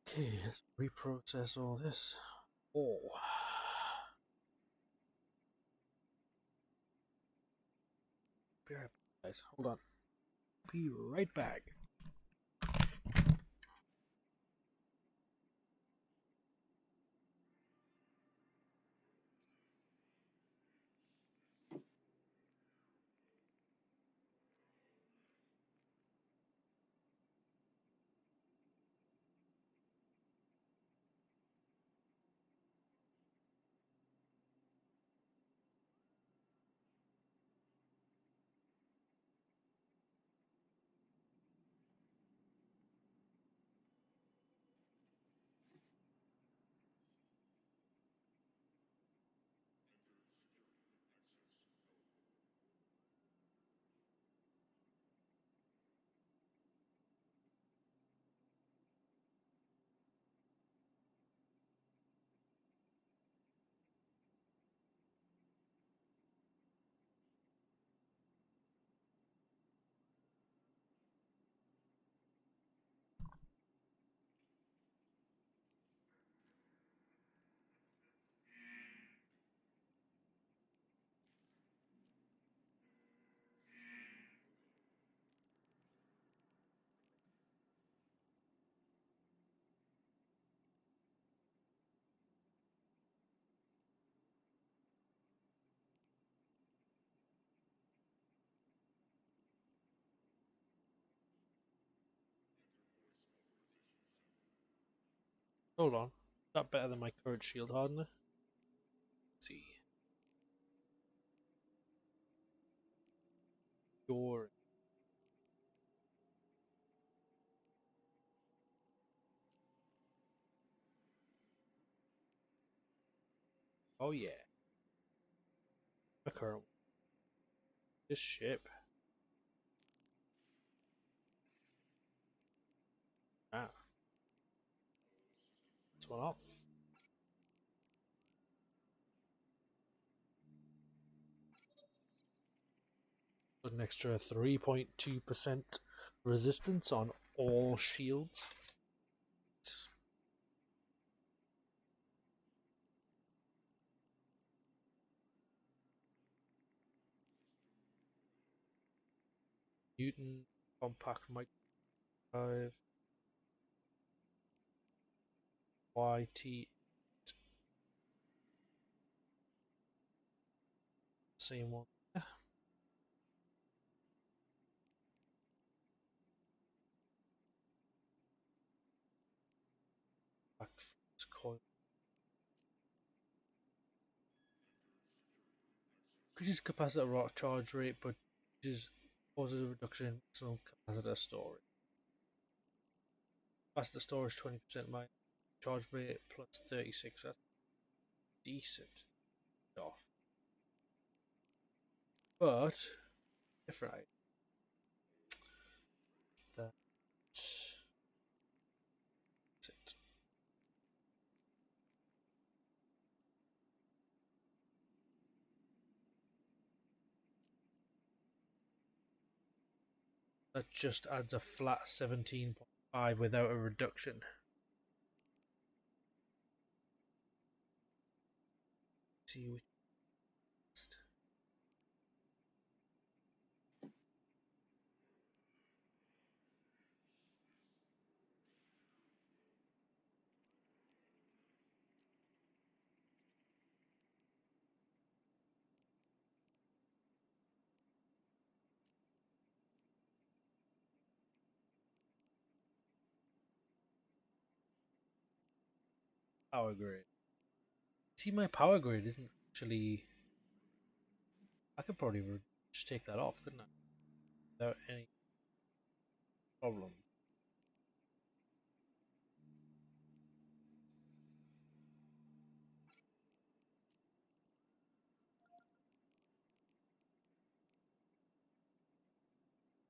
Okay, let's reprocess all this. Oh. Be right back, guys. Hold on. Be right back. Hold on. Is that better than my current shield hardener? Let's see. Your. Oh, yeah. The current. This ship. Ah. This one off. An extra 3.2% resistance on all shields. Newton compact microwave YT, same one. Back coil. Increases capacitor rock charge rate, but causes a reduction in maximum capacitor storage. Capacitor storage 20% minus charge rate plus 36. That's decent off. But different. That's it. That just adds a flat 17.5 without a reduction. See which next. power grid. See, my power grid isn't actually. I could probably just take that off, couldn't I? Without any problem.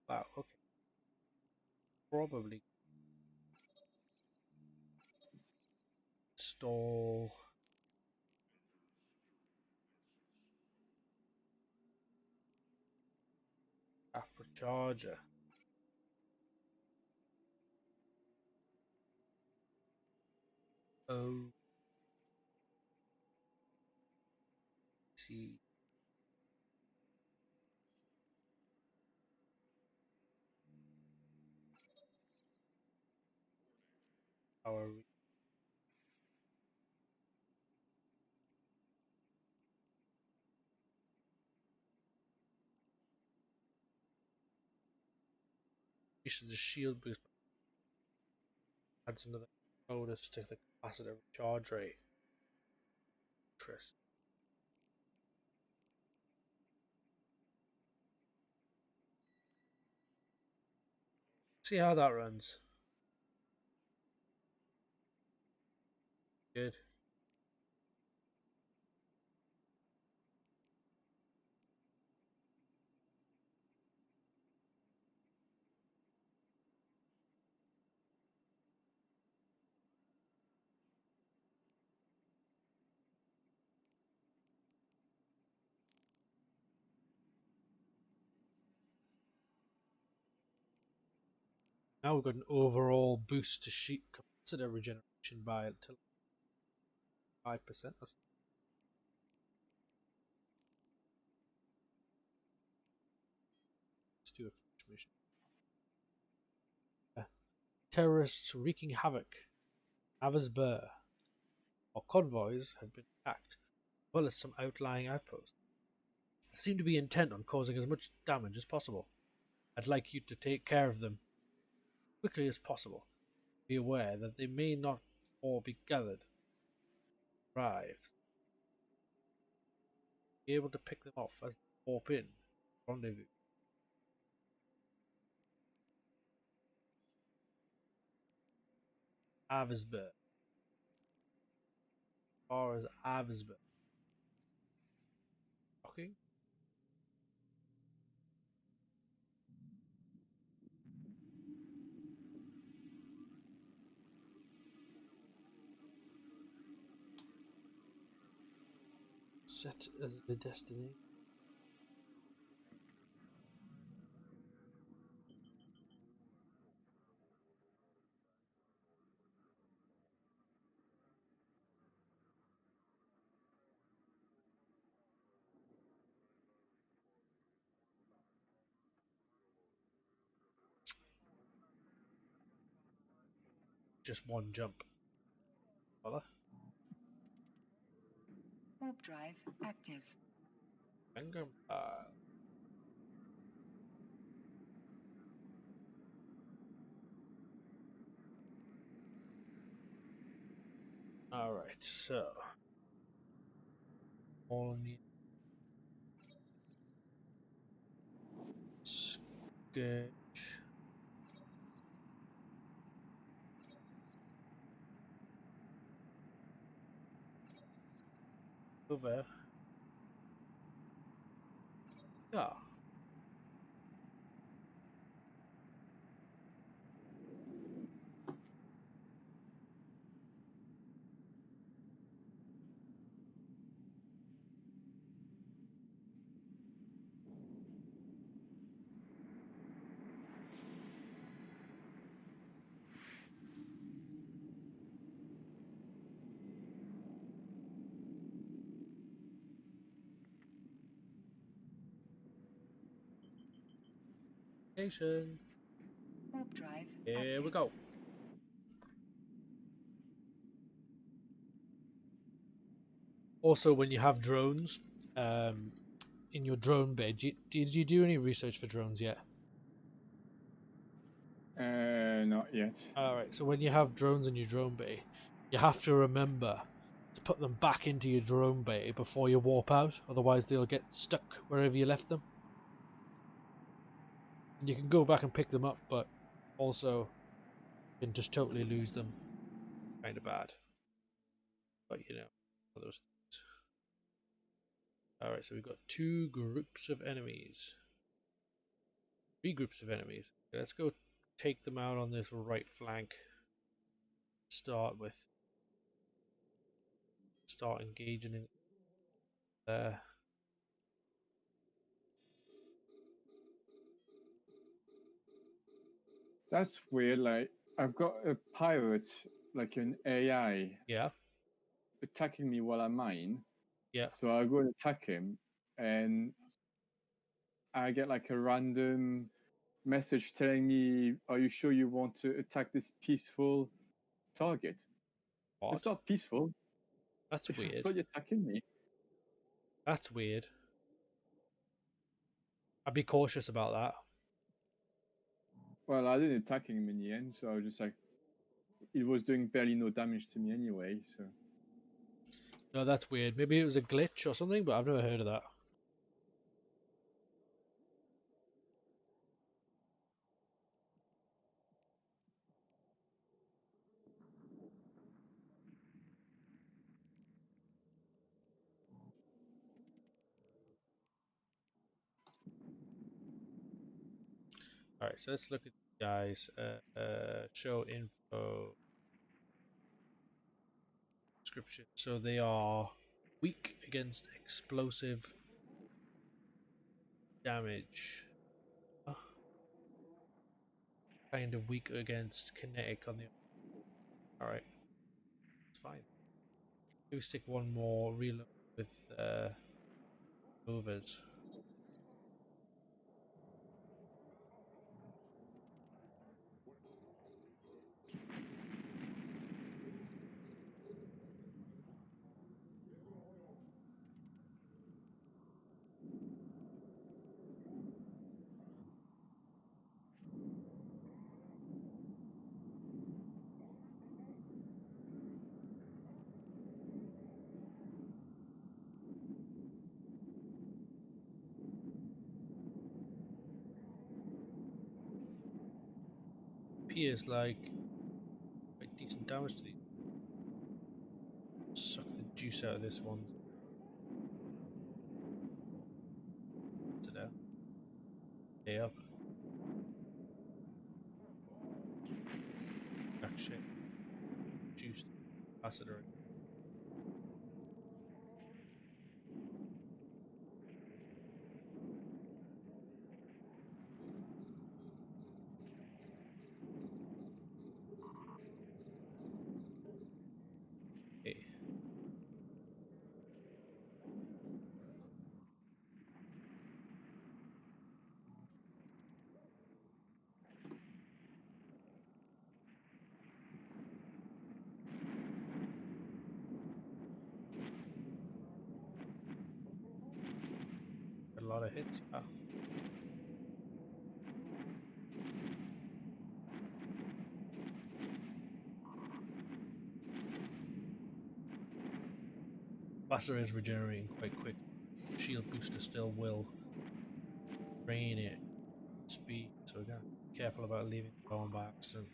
Wow, okay. Probably install Apple Charger. Oh, see. Power. Increases the shield boost. Adds another bonus to the capacitor charge rate. Interest. See how that runs. Good. Now we've got an overall boost to sheet capacitor regeneration by until 5%. Let's do a fresh mission. Terrorists wreaking havoc. Avasbur. Our convoys have been attacked, as well as some outlying outposts. They seem to be intent on causing as much damage as possible. I'd like you to take care of them as quickly as possible. Be aware that they may not all be gathered. Arrive. Be able to pick them off as they warp in. Rendezvous. Avasbur. As far as Avasbur. Okay. Set as the destiny. Just one jump. Fella. Warp drive active. Finger. Alright, so. All need. Sketch. Over. Yeah. Station. Warp drive Here active. we go. Also, when you have drones, in your drone bay, did you do any research for drones yet? Not yet. Alright, so when you have drones in your drone bay, you have to remember to put them back into your drone bay before you warp out, otherwise they'll get stuck wherever you left them. And you can go back and pick them up, but also you can just totally lose them. Kind of bad. But you know, one of those things. Alright, so we've got 2 groups of enemies. 3 groups of enemies. Okay, let's go take them out on this right flank. Start engaging in there. That's weird. Like, I've got a pirate, like an AI, Yeah, attacking me while I mine. yeah. So I go and attack him, and I get like a random message telling me, "Are you sure you want to attack this peaceful target?" What? It's not peaceful. That's weird. But you're attacking me. That's weird. I'd be cautious about that. Well, I didn't attack him in the end, so I was just like, it was doing barely no damage to me anyway. So No, that's weird. Maybe it was a glitch or something, but I've never heard of that. Alright, so let's look at these guys. Show info. Description. So they are weak against explosive damage. Kind of weak against kinetic on the... Alright. It's fine. Maybe stick one more reload with movers. Appears like quite decent damage to these. Suck the juice out of this one. Today. Stay up. Back shit. Juice. Pass it around. Okay. Got a lot of hits. Yeah. Blaster is regenerating quite quick. Shield booster still will drain it speed, so we gotta be careful about leaving it on by accident.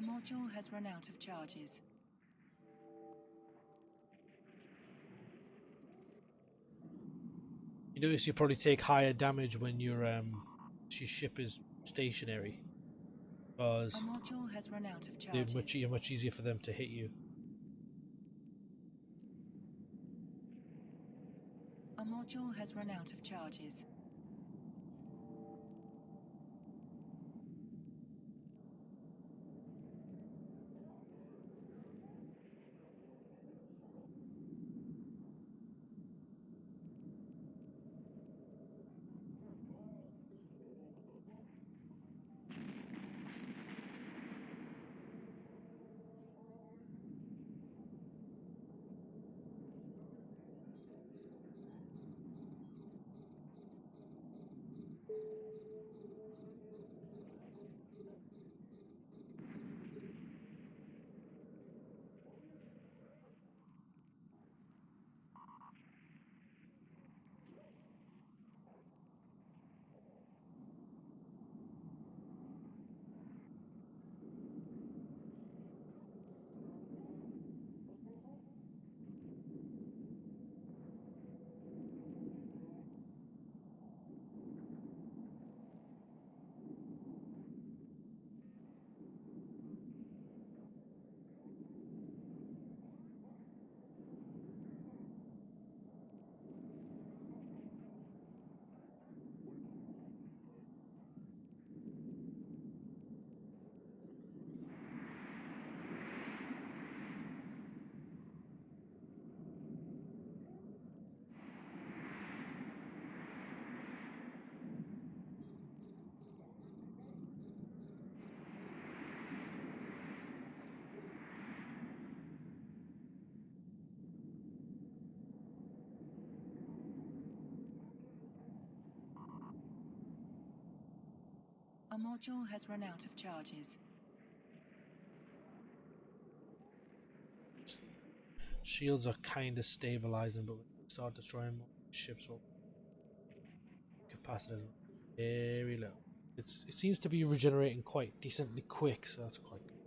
module has run out of charges. You notice you probably take higher damage when your ship is stationary, A because module has run out of charges. you're much easier for them to hit you. A module has run out of charges. A module has run out of charges. Shields are kind of stabilizing, but when you start destroying more ships, well, capacitor very low. It seems to be regenerating quite decently quick, so that's quite good.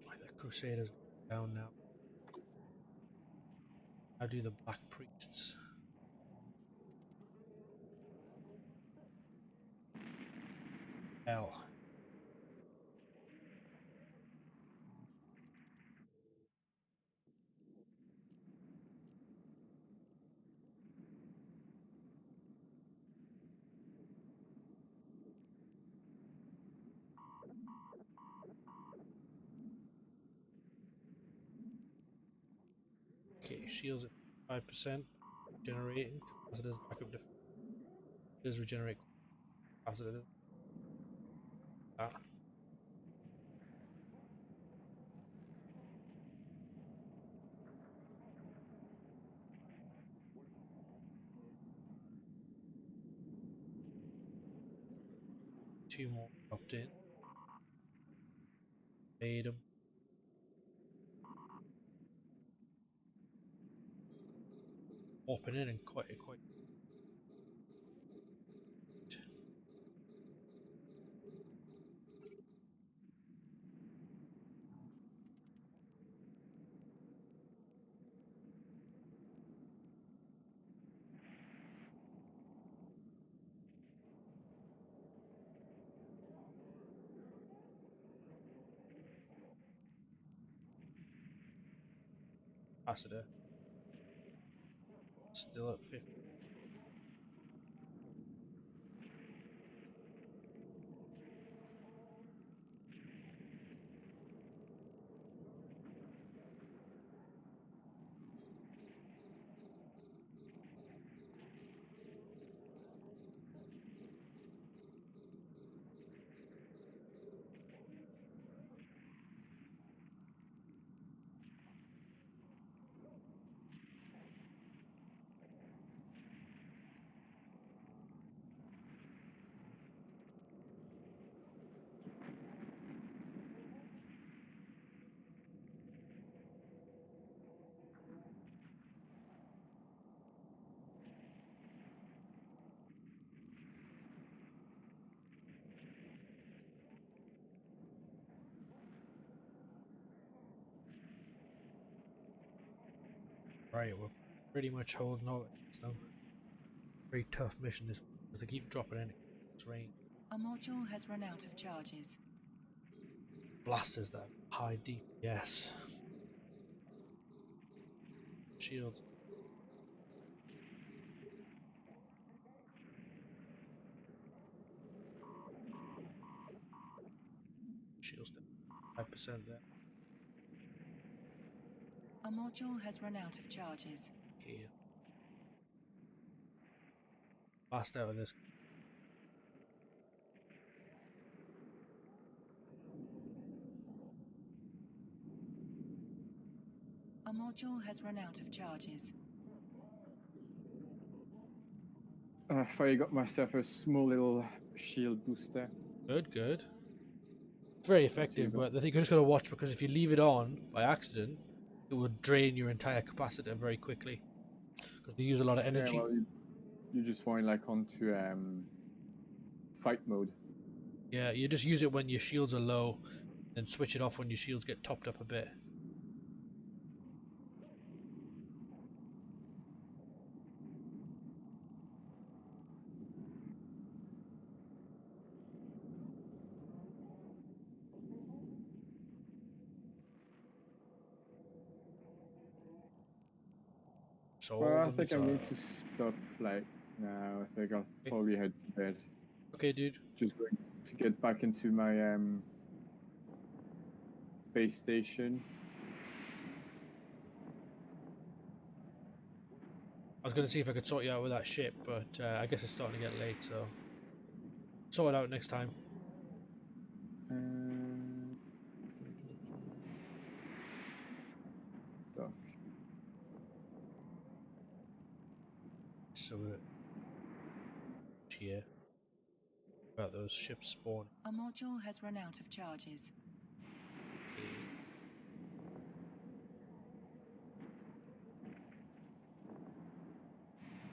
Right, the Crusaders down now. How do the Black Priests? Hell. Okay, shields at 5%. Generating. Capacitors back up to. Does regenerate capacitors. Ah. Two more dropped in. Made them. Open in and quite. Capacitor. Still at 50. Right, we're pretty much holding out against them. Very tough mission this because they keep dropping in range. A module has run out of charges. Blasters that high DPS. Shields. Shields 5% there. A module has run out of charges. Here. Blast out of this. A module has run out of charges. I finally got myself a small little shield booster. Good, good. It's very effective, but I think you just gotta watch because if you leave it on by accident, it will drain your entire capacitor very quickly because they use a lot of energy. Yeah, well, you just want like onto fight mode. Yeah, you just use it when your shields are low, then switch it off when your shields get topped up a bit. So Well, I think I'm going to stop like now. I think I'll probably head to bed. Okay, dude. Just going to get back into my base station. I was going to see if I could sort you out with that ship, but I guess it's starting to get late, so sort it out next time. Dock. So here about those ships spawn. A module has run out of charges.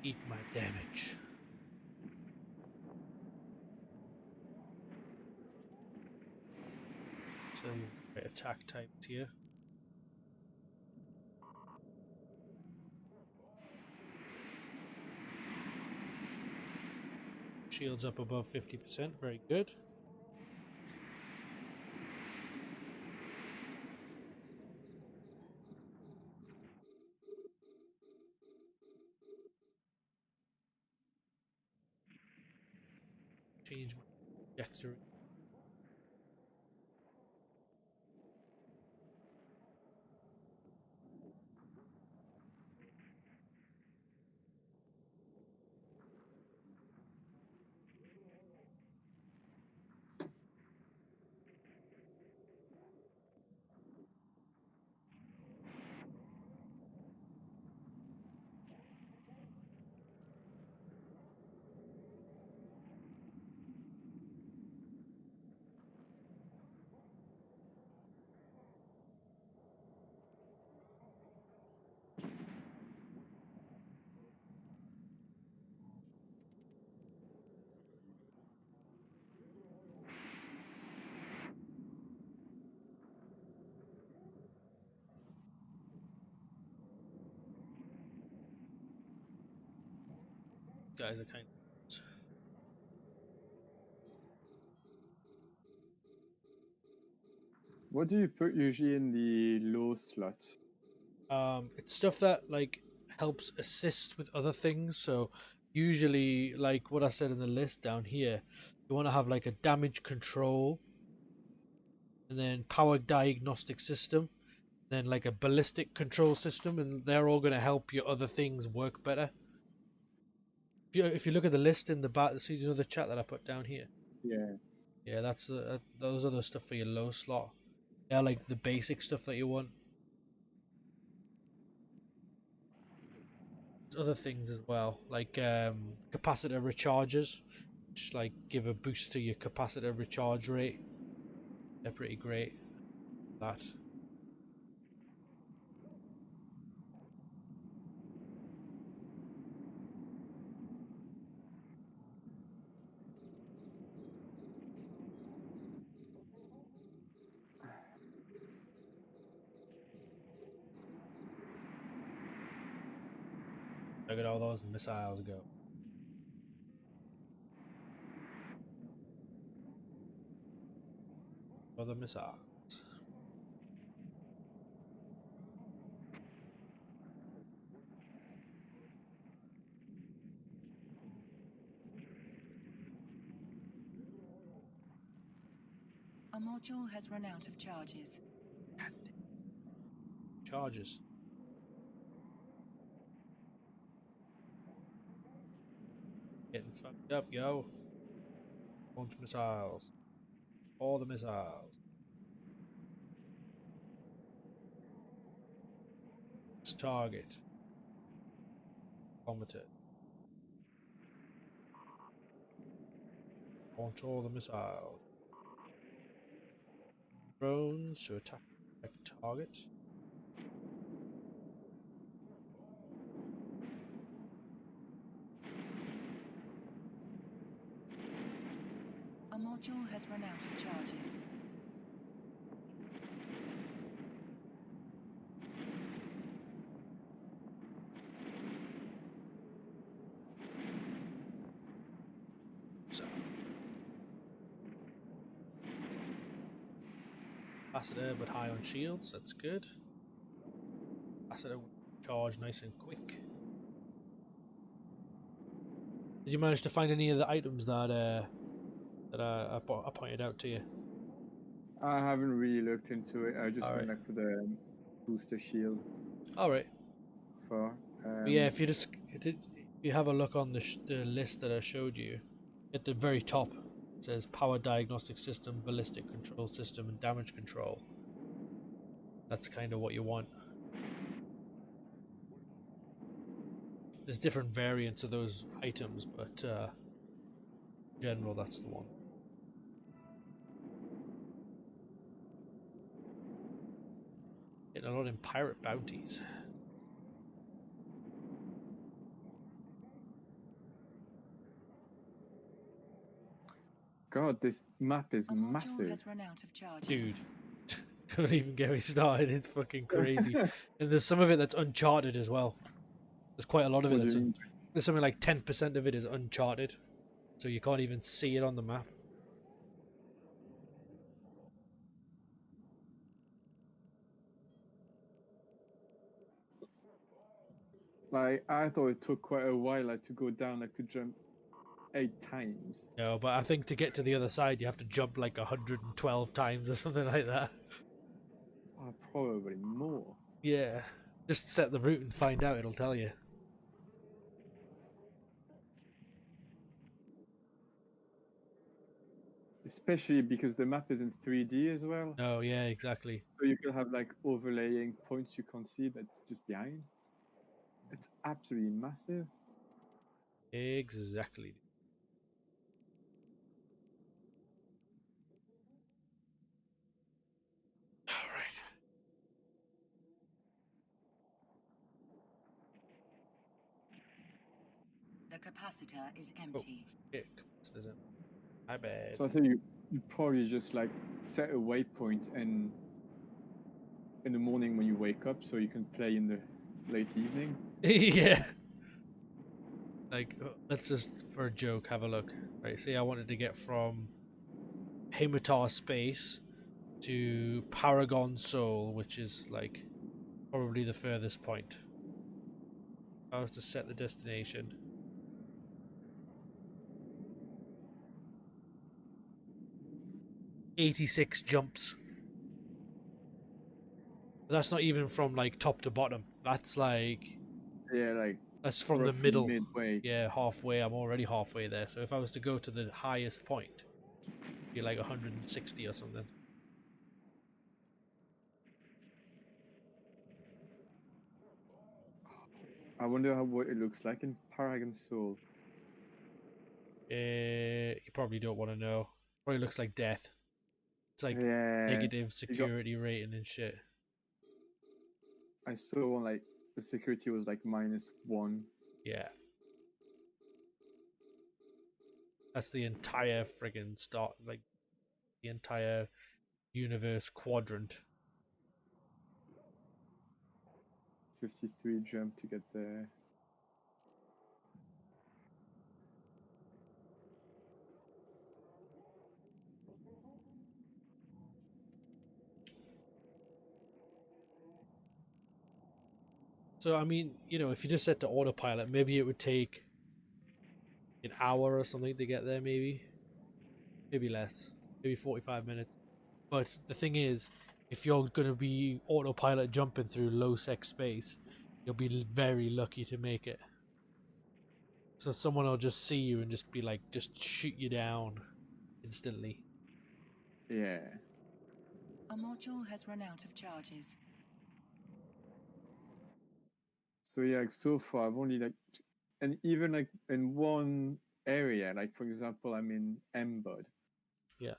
Eat my damage. So you've got attack types here. Shields up above 50%, very good. Change my trajectory. Guys are kind of... What do you put usually in the low slot? It's stuff that like helps assist with other things. So usually, like what I said in the list down here, you want to have like a damage control, and then power diagnostic system, then like a ballistic control system, and they're all going to help your other things work better. If you look at the list in the back, see, you know, the chat that I put down here. Yeah. That's those are the stuff for your low slot. Yeah, like the basic stuff that you want. There's other things as well, like capacitor recharges, just like give a boost to your capacitor recharge rate. They're pretty great. That. Look at all those missiles go. Other missiles. A module has run out of charges. Charges. Getting fucked up, yo. Launch missiles. All the missiles. It's target. Plummeted. Launch all the missiles. Drones to attack target. A module has run out of charges. So. Capacitor but high on shields, that's good. Capacitor charge nice and quick. Did you manage to find any of the items that I pointed out to you? I haven't really looked into it. I just Alright. went like for the booster shield. Alright. For Yeah, if you have a look on the list that I showed you, at the very top it says power diagnostic system, ballistic control system, and damage control. That's kind of what you want. There's different variants of those items, but in general, that's the one. Getting a lot in pirate bounties. God, this map is A module massive. has run out of charges. Dude, don't even get me started. It's fucking crazy. And there's some of it that's uncharted as well. There's quite a lot of it What do that's you mean? there's something like 10% of it is uncharted, so you can't even see it on the map. Like I thought it took quite a while, like to go down, like to jump 8 times. No, but I think to get to the other side, you have to jump like 112 times or something like that. Oh, probably more. Yeah, just set the route and find out. It'll tell you. Especially because the map is in 3D as well. Oh yeah, exactly. So you can have like overlaying points you can't see that's just behind. It's absolutely massive. Exactly. All right. The capacitor is Oh, empty. shit. Isn't my bad. So I think you probably just like set a waypoint and in the morning when you wake up so you can play in the late evening. Yeah. Like, let's just, for a joke, have a look. Right, say I wanted to get from Hamatar Space to Paragon Sol, which is, like, probably the furthest point. If I was to set the destination. "86 jumps." But that's not even from, like, top to bottom. That's, like... Yeah, like That's from the roughly middle. midway. Yeah, halfway. I'm already halfway there. So if I was to go to the highest point, it'd be like 160 or something. I wonder what it looks like in Paragon Soul. You probably don't want to know. Probably looks like death. It's like Yeah, negative security rating and shit. I saw one like the security was like -1. Yeah. That's the entire friggin' start, like the entire universe quadrant. 53 jump to get there. So I mean, you know, if you just set to autopilot, maybe it would take an hour or something to get there. Maybe less, maybe 45 minutes. But the thing is, if you're going to be autopilot jumping through low sec space, you'll be very lucky to make it. So someone will just see you and just be like, just shoot you down instantly. Yeah. A module has run out of charges. So yeah, like, so far I've only like, and even like in one area, like for example, I'm in Mbud. Yeah.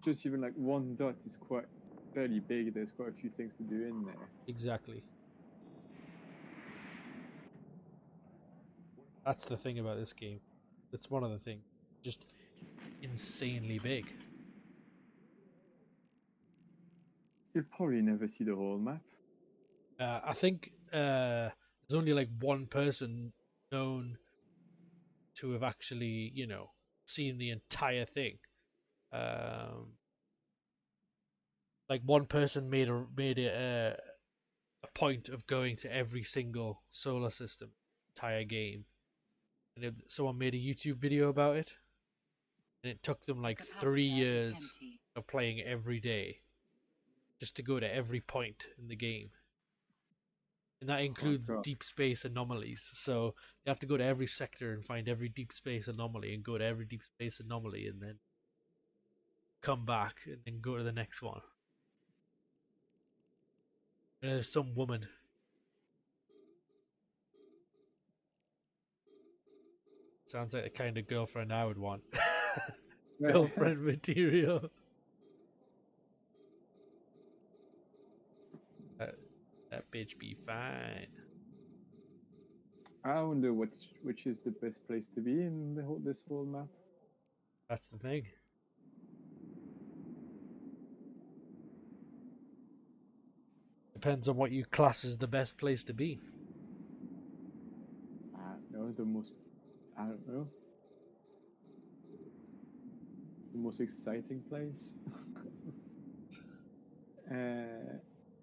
Just even like one dot is quite fairly big. There's quite a few things to do in there. Exactly. That's the thing about this game. That's one of the things. Just insanely big. You'll probably never see the whole map. I think there's only like one person known to have actually, you know, seen the entire thing. Like one person made it a point of going to every single solar system, entire game, and someone made a YouTube video about it, and it took them like 3 years of playing every day just to go to every point in the game. And that includes deep space anomalies. So you have to go to every sector and find every deep space anomaly and go to every deep space anomaly and then come back and then go to the next one. And there's some woman. Sounds like the kind of girlfriend I would want. Girlfriend material. That bitch be fine. I wonder which is the best place to be in this whole map. That's the thing. Depends on what you class as the best place to be. I don't know. The most exciting place.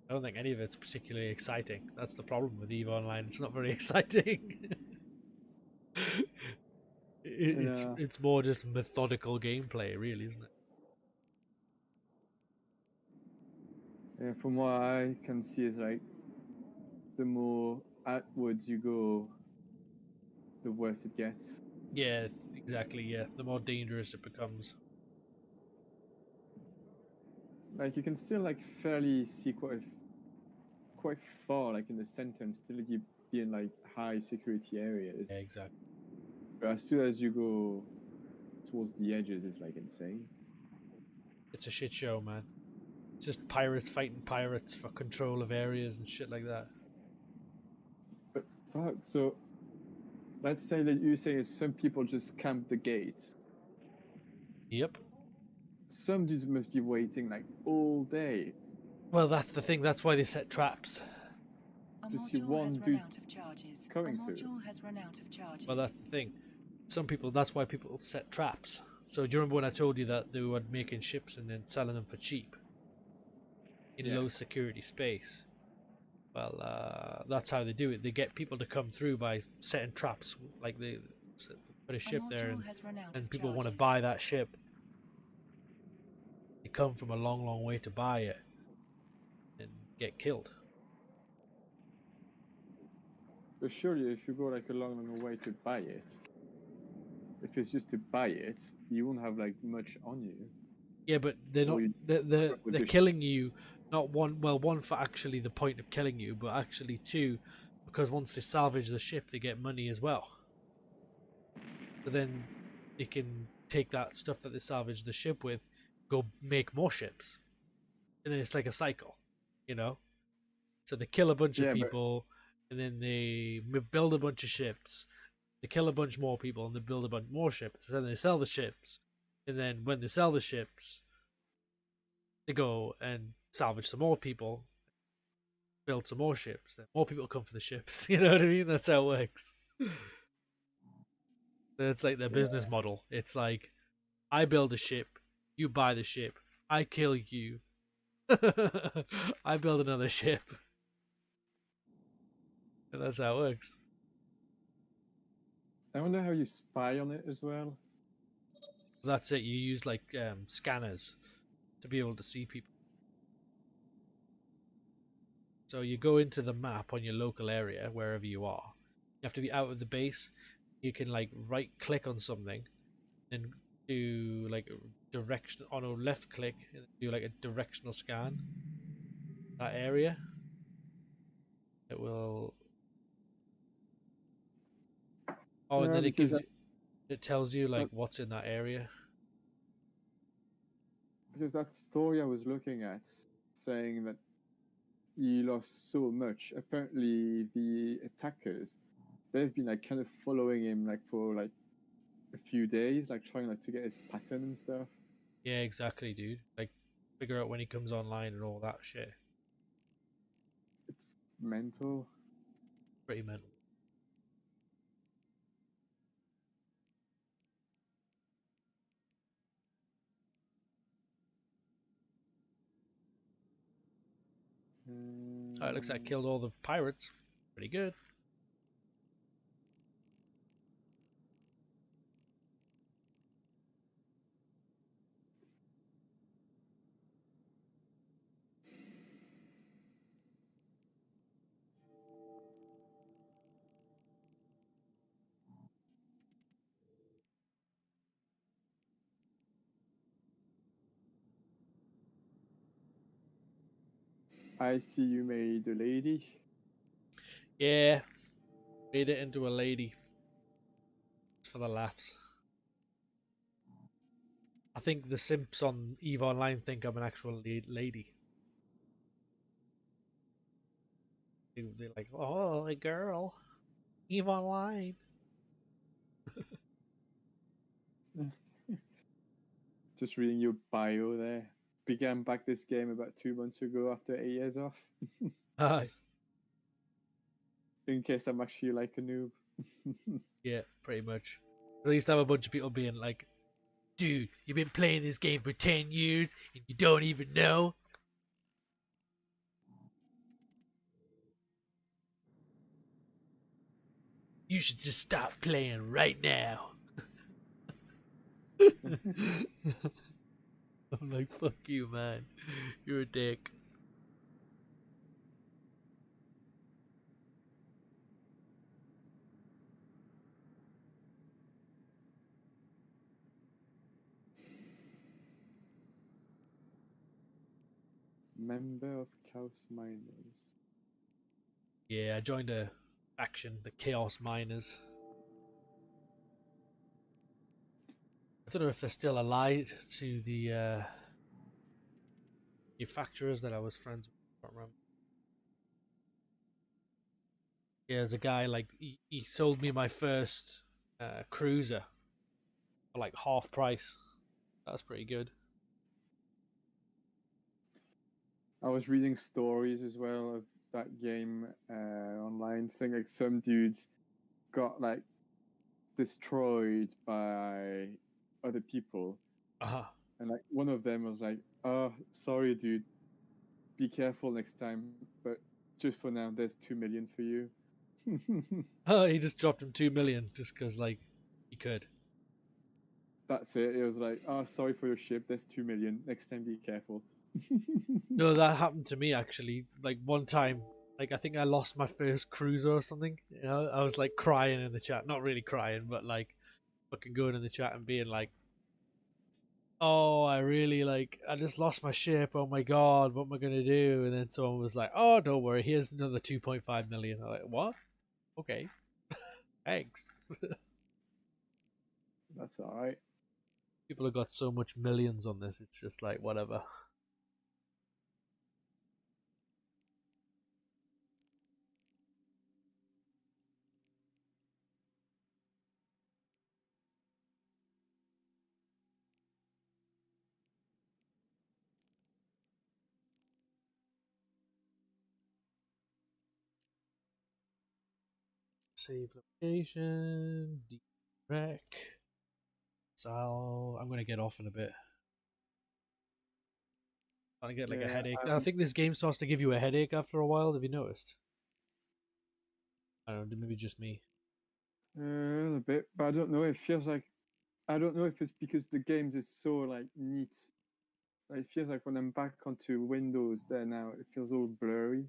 I don't think any of it's particularly exciting. That's the problem with EVE Online. It's not very exciting. It's more just methodical gameplay, really, isn't it? Yeah, from what I can see, is like the more outwards you go, the worse it gets. Yeah, exactly. Yeah, the more dangerous it becomes. Like you can still like fairly see quite far, like in the center, and still be in like high security areas. Yeah, exactly. But as soon as you go towards the edges, it's like insane. It's a shit show, man. It's just pirates fighting pirates for control of areas and shit like that. But fuck, so let's say that you're saying some people just camp the gates. Yep. Some dudes must be waiting like all day. Well, that's the thing. That's why they set traps. Just see one dude coming through. Well, that's the thing. Some people, that's why people set traps. So do you remember when I told you that they were making ships and then selling them for cheap in low security space? Well, that's how they do it. They get people to come through by setting traps. Like they put a ship there and people want to buy that ship. They come from a long, long way to buy it and get killed. But surely if you go like a long, long way to buy it, if it's just to buy it, you won't have like much on you. Yeah, but they're not. They're killing you. Not one for actually the point of killing you, but actually two, because once they salvage the ship, they get money as well. So then they can take that stuff that they salvage the ship with, go make more ships, and then it's like a cycle, you know. So they kill a bunch of people, and then they build a bunch of ships. They kill a bunch more people, and they build a bunch more ships. Then they sell the ships, and then when they sell the ships, they go and salvage some more people, build some more ships. Then more people come for the ships. You know what I mean? That's how it works. So it's like their business model. It's like, I build a ship, you buy the ship, I kill you, I build another ship. That's how it works. I wonder how you spy on it as well. That's it. You use like scanners to be able to see people. So you go into the map on your local area, wherever you are. You have to be out of the base. You can like right click on something and do like a direction on a left click and do like a directional scan that area. It will. Oh, and then it Because gives it tells you like that, what's in that area. because that story I was looking at saying that you lost so much. Apparently, the attackers they've been like kind of following him like for like a few days, like trying like to get his pattern and stuff. Yeah, exactly, dude. Like figure out when he comes online and all that shit. It's mental. Pretty mental. Oh, it looks like I killed all the pirates. Pretty good. I see you made a lady. Yeah, made it into a lady. For the laughs. I think the simps on EVE Online think I'm an actual lady. They're like, oh, a girl. EVE Online. Just reading your bio there. Began back this game about 2 months ago after 8 years off. Hi. In case I'm actually like a noob. Yeah, pretty much. I used to have a bunch of people being like, dude, you've been playing this game for 10 years and you don't even know? You should just stop playing right now. I'm like, fuck you, man. You're a dick. Member of Chaos Miners. Yeah, I joined a faction, the Chaos Miners. I don't know if they're still allied to the manufacturers that I was friends with. I don't remember. Yeah, there's a guy like he sold me my first cruiser for like half price. That's pretty good. I was reading stories as well of that game online, saying like some dudes got like destroyed by other people, Uh-huh. and like one of them was like, "Oh, sorry, dude. Be careful next time, but just for now, there's 2 million for you." Oh, he just dropped him 2 million just because like he could. That's it. It was like, "Oh, sorry for your ship. There's 2 million. Next time, be careful." No, that happened to me actually. Like one time, like I think I lost my first cruiser or something. You know, I was like crying in the chat, not really crying, but like fucking going in the chat and being like, "Oh, I really like, I just lost my ship. Oh my god, what am I gonna do?" And then someone was like, "Oh, don't worry, here's another 2.5 million." I'm like, "What? Okay, thanks." That's all right. People have got so much millions on this. It's just like whatever. Save location, rec. So I'm gonna get off in a bit. I get like a Yeah, headache. I think this game starts to give you a headache after a while. Have you noticed? I don't know, maybe just me. A bit, but I don't know. It feels like I don't know if it's because the games is so like neat. Like, it feels like when I'm back onto Windows there now, it feels all blurry.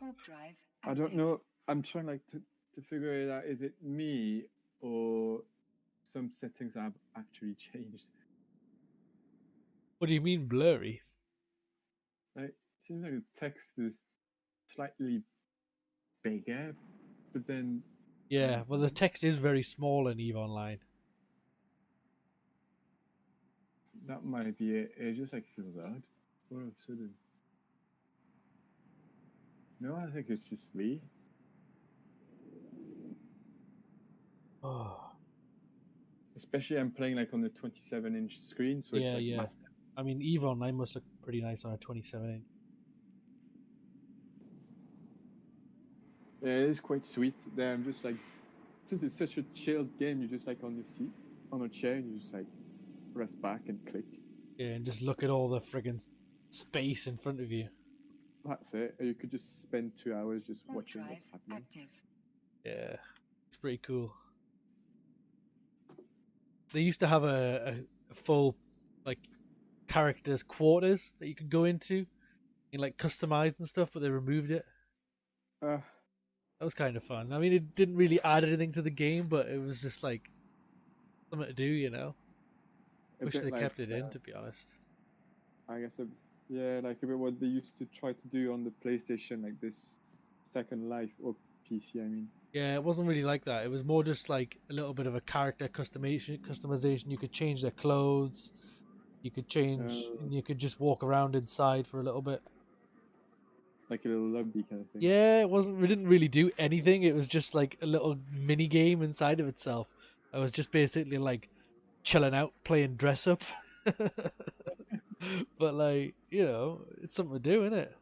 Warp drive I don't active. know. I'm trying like to figure it out. Is it me or some settings have actually changed? What do you mean blurry? Like, it seems like the text is slightly bigger, but then Yeah, well, the text is very small in EVE Online. that might be it. It just like feels odd all of a sudden. No, I think it's just me. Oh, Especially I'm playing like on the 27-inch screen, so yeah, it's like yeah. massive. I mean, EVE Online must look pretty nice on a 27-inch. Yeah, it is quite sweet. There, I'm just like, since it's such a chilled game, you're just like on your seat, on a chair, and you just like rest back and click. Yeah, and just look at all the friggin' space in front of you. That's it. Or you could just spend 2 hours just Warp watching drive what's happening. active. Yeah, it's pretty cool. They used to have a full, like, characters' quarters that you could go into and, like, customize and stuff, but they removed it. Uh, That was kind of fun. I mean, it didn't really add anything to the game, but it was just, like, something to do, you know? a Wish bit they like, kept it in, to be honest. I guess, yeah, like a bit what they used to try to do on the PlayStation, like this Second Life or PC. I mean, Yeah, it wasn't really like that. It was more just like a little bit of a character customization. You could change their clothes. You could change, and you could just walk around inside for a little bit. like a little lobby kind of thing. Yeah, it wasn't. We didn't really do anything. It was just like a little mini game inside of itself. I was just basically like chilling out, playing dress up. But like, you know, it's something to do, isn't it?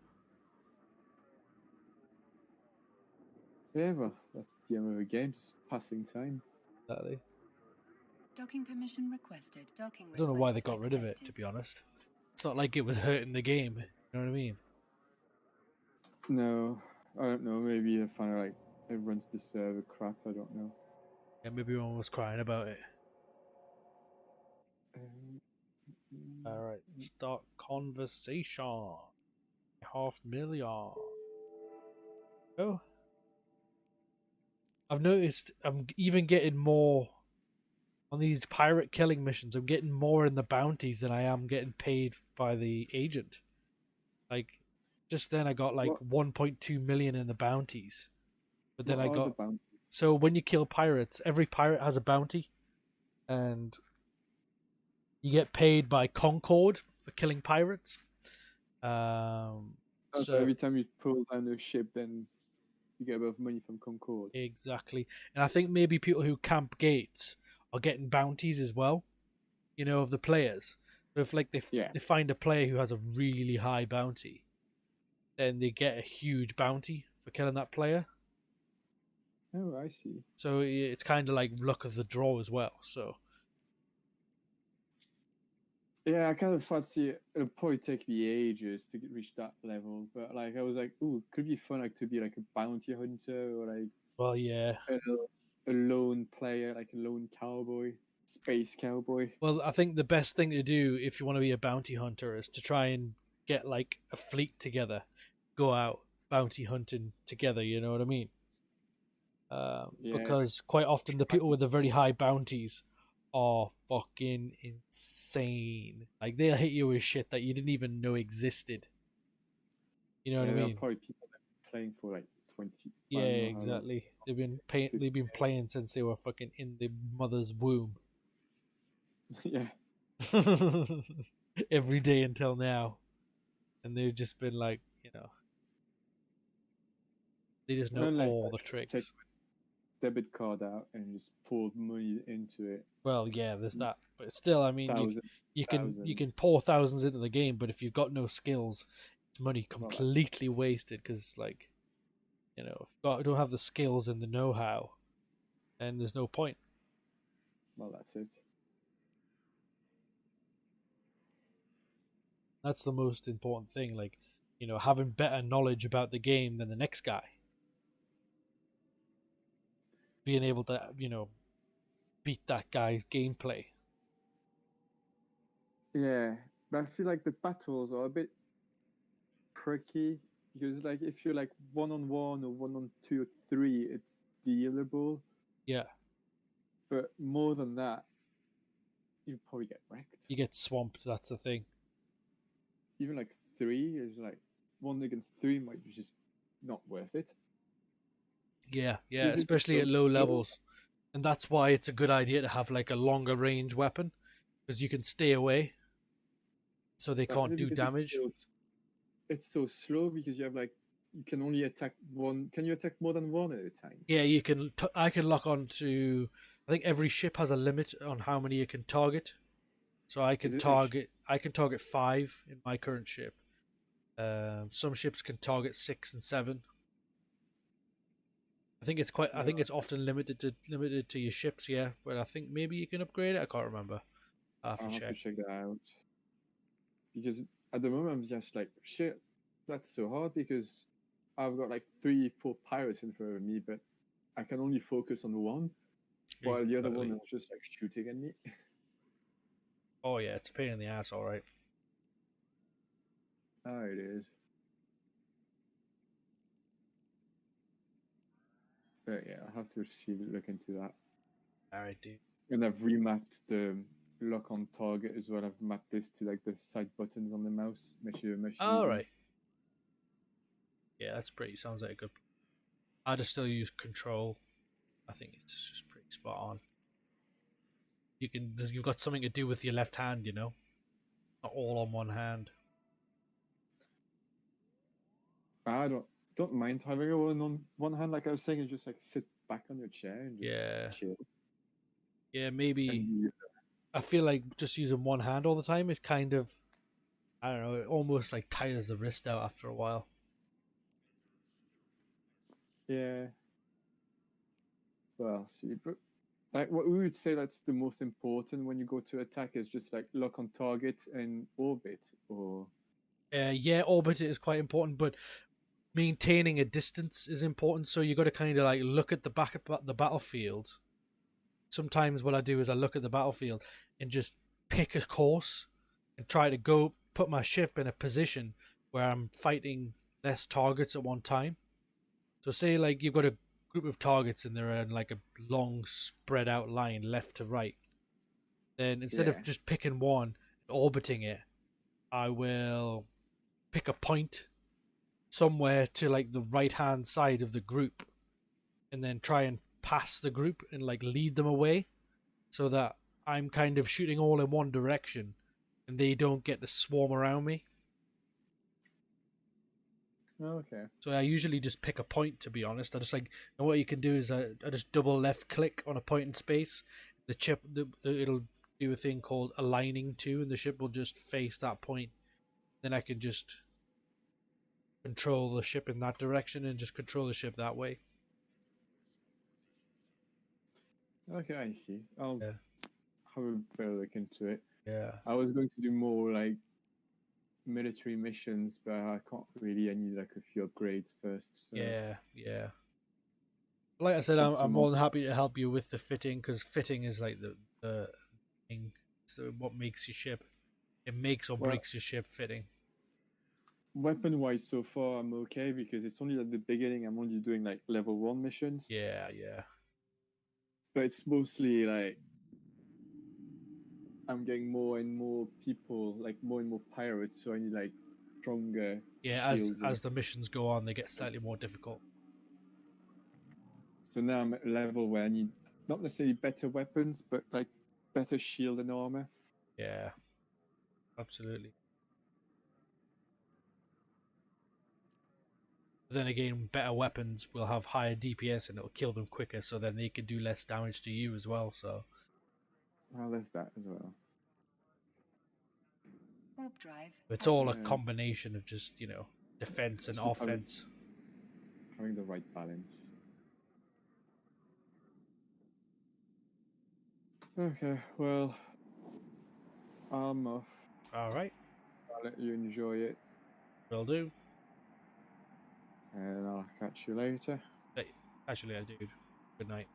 Yeah, well, that's the end of the game. Just passing time. Exactly. Docking permission requested. Docking I don't know why they request got rid of it. accepted. To be honest, it's not like it was hurting the game. You know what I mean? No, I don't know. Maybe they find like everyone's the server crap. I don't know. Yeah, maybe everyone was crying about it. All right, start conversation. 500,000. Oh, I've noticed I'm even getting more on these pirate killing missions. I'm getting more in the bounties than I am getting paid by the agent. Like, just then I got like What? 1.2 million in the bounties. But then What I are the got, bounties? so when you kill pirates, every pirate has a bounty, and you get paid by Concord for killing pirates. So So every time you pull down a ship, then you get a bit of money from Concord. exactly, and I think maybe people who camp gates are getting bounties as well. You know, of the players. So if like Yeah. they find a player who has a really high bounty, then they get a huge bounty for killing that player. Oh, I see. So it's kind of like luck of the draw as well. So Yeah, I kind of fancy it. It'll probably take me ages to reach that level, but like I was like, ooh, could be fun like to be like a bounty hunter or like well, yeah. a lone player, like a lone cowboy, space cowboy. Well, I think the best thing to do if you want to be a bounty hunter is to try and get like a fleet together, go out bounty hunting together. You know what I mean? Yeah, Because quite often the people with the very high bounties are fucking insane. Like they'll hit you with shit that you didn't even know existed. You know what I there are mean? probably people that are playing for like 20. I Yeah, don't know how long. exactly. They've been paying. They've been playing since they were fucking in the mother's womb. Yeah, Every day until now, and they've just been like, you know, they just know unless all like, the just take tricks. debit card out and just pour money into it. Well, yeah, there's that, but still, I mean, Thousand, you thousand. can pour thousands into the game, but if you've got no skills, it's money Well, completely wasted. Because, like, you know, if you don't have the skills and the know-how, then there's no point. well, that's it. That's the most important thing. Like, you know, having better knowledge about the game than the next guy. being able to, beat that guy's gameplay. Yeah, but I feel like the battles are a bit tricky because, like, if you're like 1-on-1 or 1-on-2 or 3, it's dealable. Yeah, But more than that, you probably get wrecked. you get swamped. That's the thing. Even like 3 is like 1 against 3 might be just not worth it. Yeah, yeah, Because it's especially so at low slow. levels. And that's why it's a good idea to have like a longer range weapon, because you can stay away so they But can't only do because damage. it's so slow because you have like you can only attack one. Can you attack more than one at a time? Yeah, you can. I can lock on to. I think every ship has a limit on how many you can target. So I Is can it target. I can target 5 in my current ship. Some ships can target 6 and 7. I think it's quite. I think it's often limited to your ships. Yeah, but I think maybe you can upgrade it. I can't remember. I have to I'll have to check. check that out. Because at the moment I'm just like shit. That's so hard because I've got like 3-4 pirates in front of me, but I can only focus on one, while the other one Exactly. is just like shooting at me. Oh yeah, it's a pain in the ass. All right. Oh, it is. But yeah, I'll have to look into that. All right, dude. And I've remapped the lock on target as well. I've mapped this to like the side buttons on the mouse, make sure much All easier. right. Yeah, that's pretty. Sounds like a good. I just still use control. I think it's just pretty spot on. You've got something to do with your left hand, not all on one hand. I don't mind having it on one hand. Like I was saying, you just like sit back on your chair and just Yeah, chill. yeah. Maybe And I feel like just using one hand all the time is kind of, I don't know, it almost like tires the wrist out after a while. yeah, well, see, but like what we would say that's the most important when you go to attack is just like lock on target and orbit, or Yeah, orbit is quite important, but maintaining a distance is important. So you got to kind of like look at the back of the battlefield. Sometimes what I do is I look at the battlefield and just pick a course and try to go put my ship in a position where I'm fighting less targets at one time. So say like you've got a group of targets and they're in like a long spread out line left to right. Then instead yeah, of just picking one and orbiting it, I will pick a point somewhere to like the right hand side of the group and then try and pass the group and like lead them away so that I'm kind of shooting all in one direction and they don't get to swarm around me. okay, So I usually just pick a point, to be honest. I just like, and what you can do is I just double left click on a point in space. The chip, it'll do a thing called aligning to, and the ship will just face that point. Then I can just control the ship in that direction and just control the ship that way. okay, I see. I'll Yeah. have a better look into it. Yeah. I was going to do more like military missions, but I can't really. I need like a few upgrades first. So. Yeah. Yeah. Like I said, Some I'm some more than happy to help you with the fitting because fitting is like the thing. It's what makes your ship. It makes or well, breaks your ship fitting. weapon wise, so far I'm okay because it's only at the beginning. I'm only doing like level 1 missions, Yeah. Yeah. but it's mostly like I'm getting more and more people, like more and more pirates. So I need like stronger Yeah. shields and As the missions go on, they get slightly more difficult. so now I'm at a level where I need not necessarily better weapons, but like better shield and armor. Yeah. Absolutely. But then again, better weapons will have higher DPS and it'll kill them quicker, so then they can do less damage to you as well. So Well, there's that as well. Warp drive. it's all a Yeah. combination of just defense and offense. Having the right balance. Okay, well, I'm off. All right, I'll let you enjoy it, will do. and I'll catch you later. Hey, actually, I do. Good night.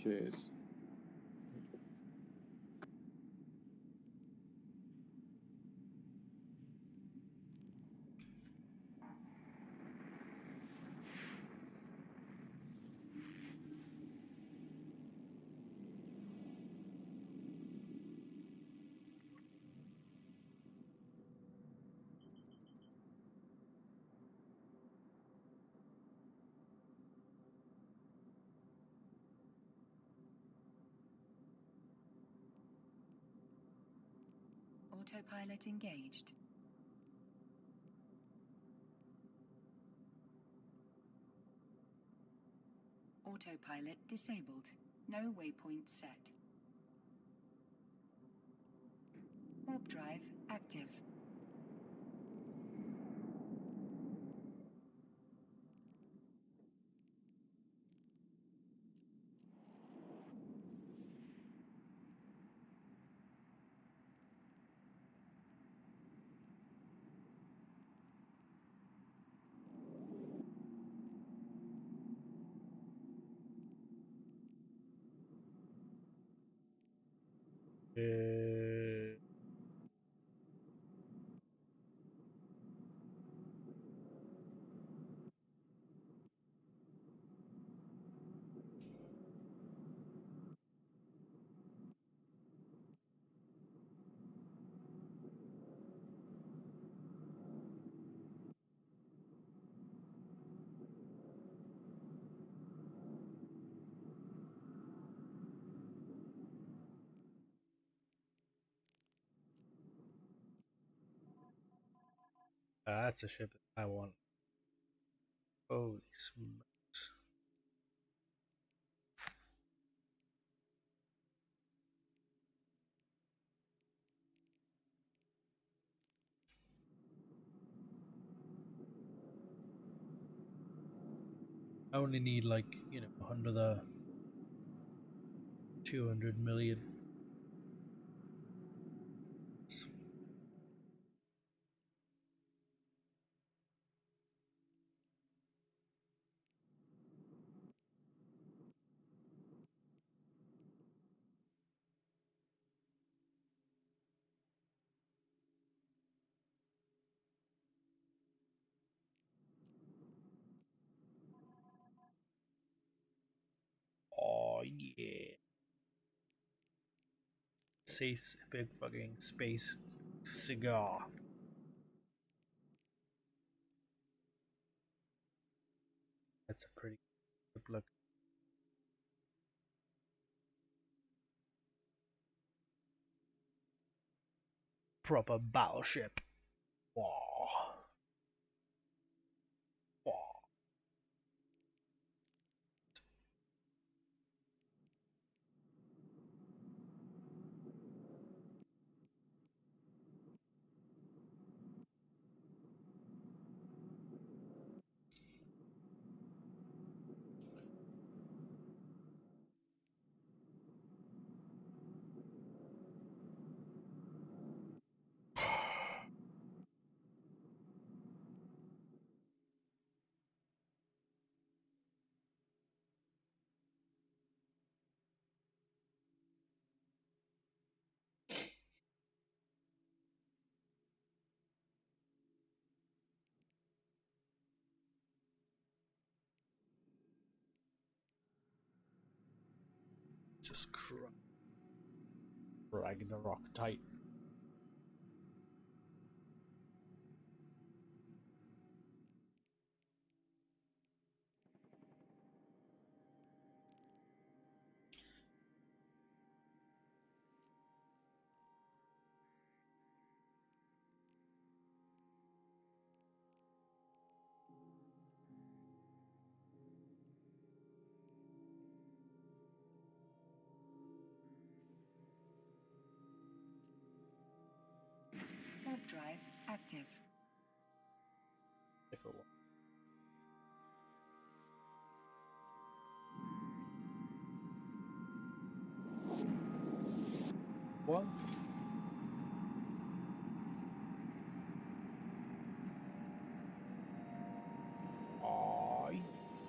Cheers. Autopilot engaged. Autopilot disabled. No waypoint set. Warp drive active. That's a ship I want. Holy smokes. I only need like, under the 200 million. Oh yeah. Cease a big fucking space cigar. That's a pretty good look. Proper battleship. Wow. Wow. Just Ragnarok tight. Warp drive active. If it were. What?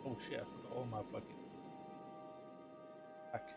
Oh shit, I forgot all my fucking back.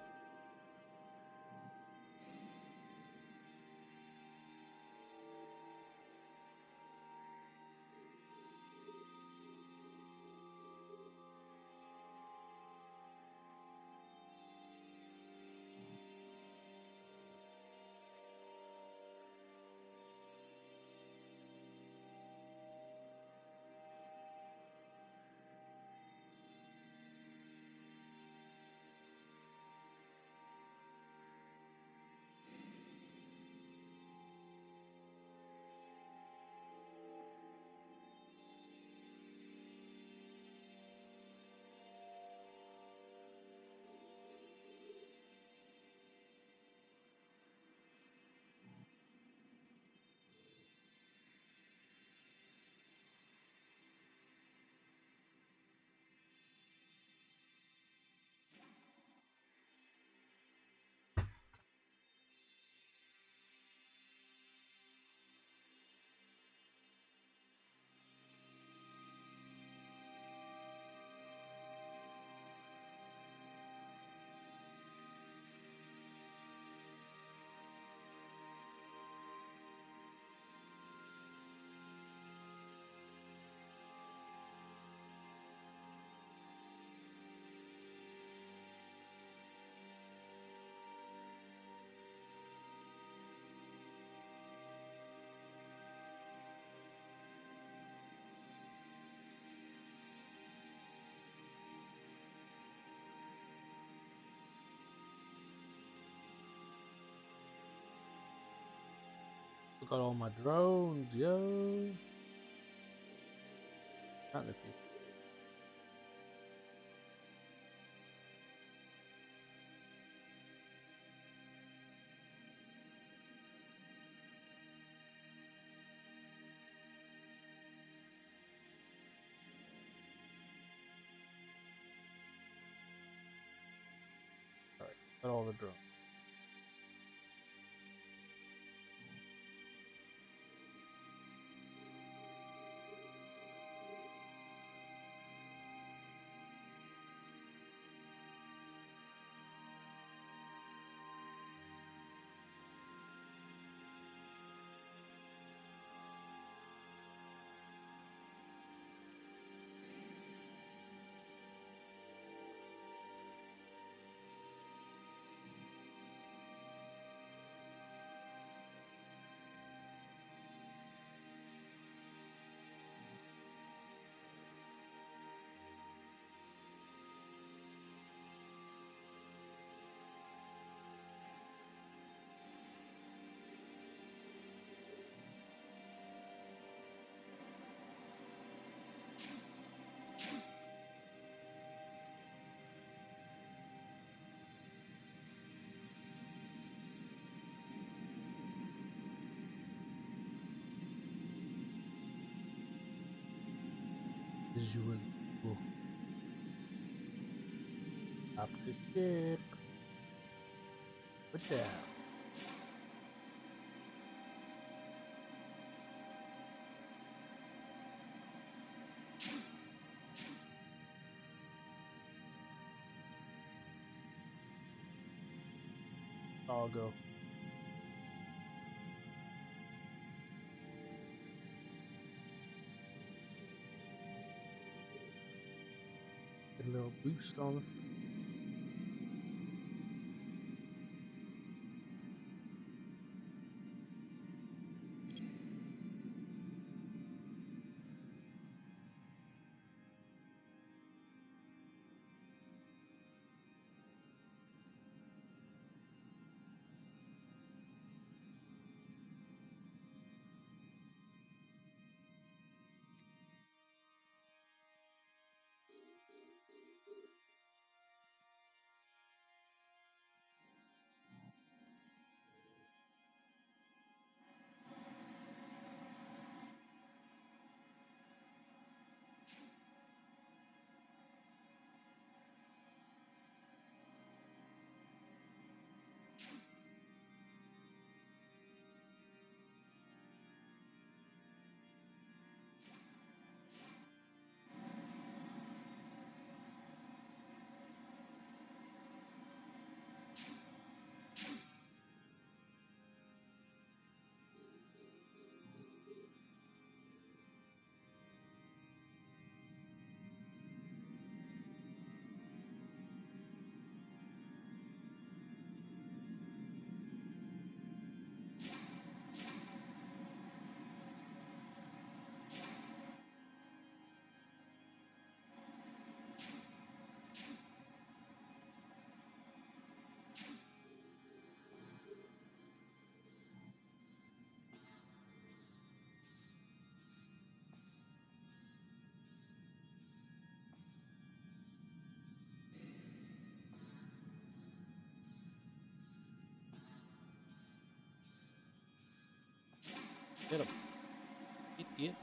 Got all my drones, yo. Technically. Alright, got all the drones. Visual. Oh. Up the ship. Put down. Cargo. Get a little boost on it. Get him. Idiot.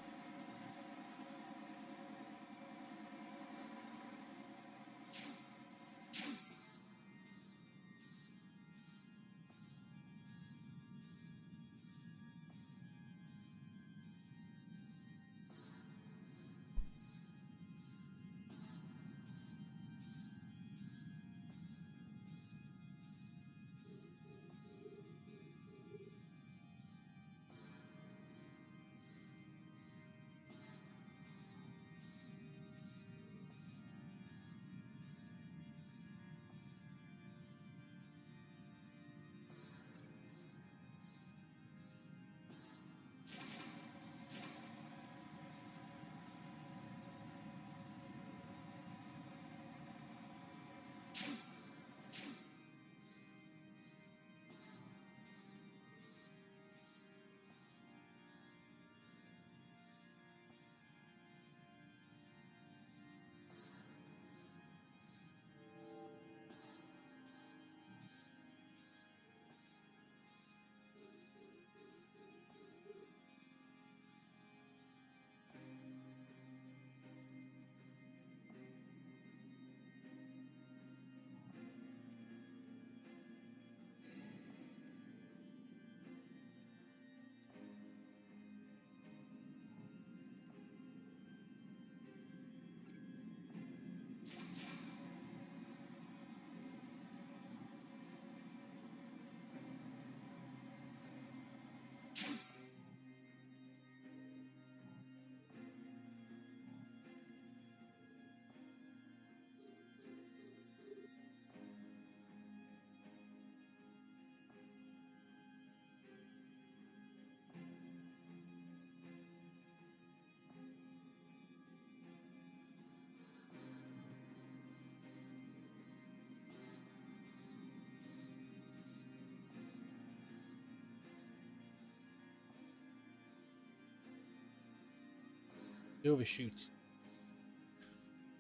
He overshoots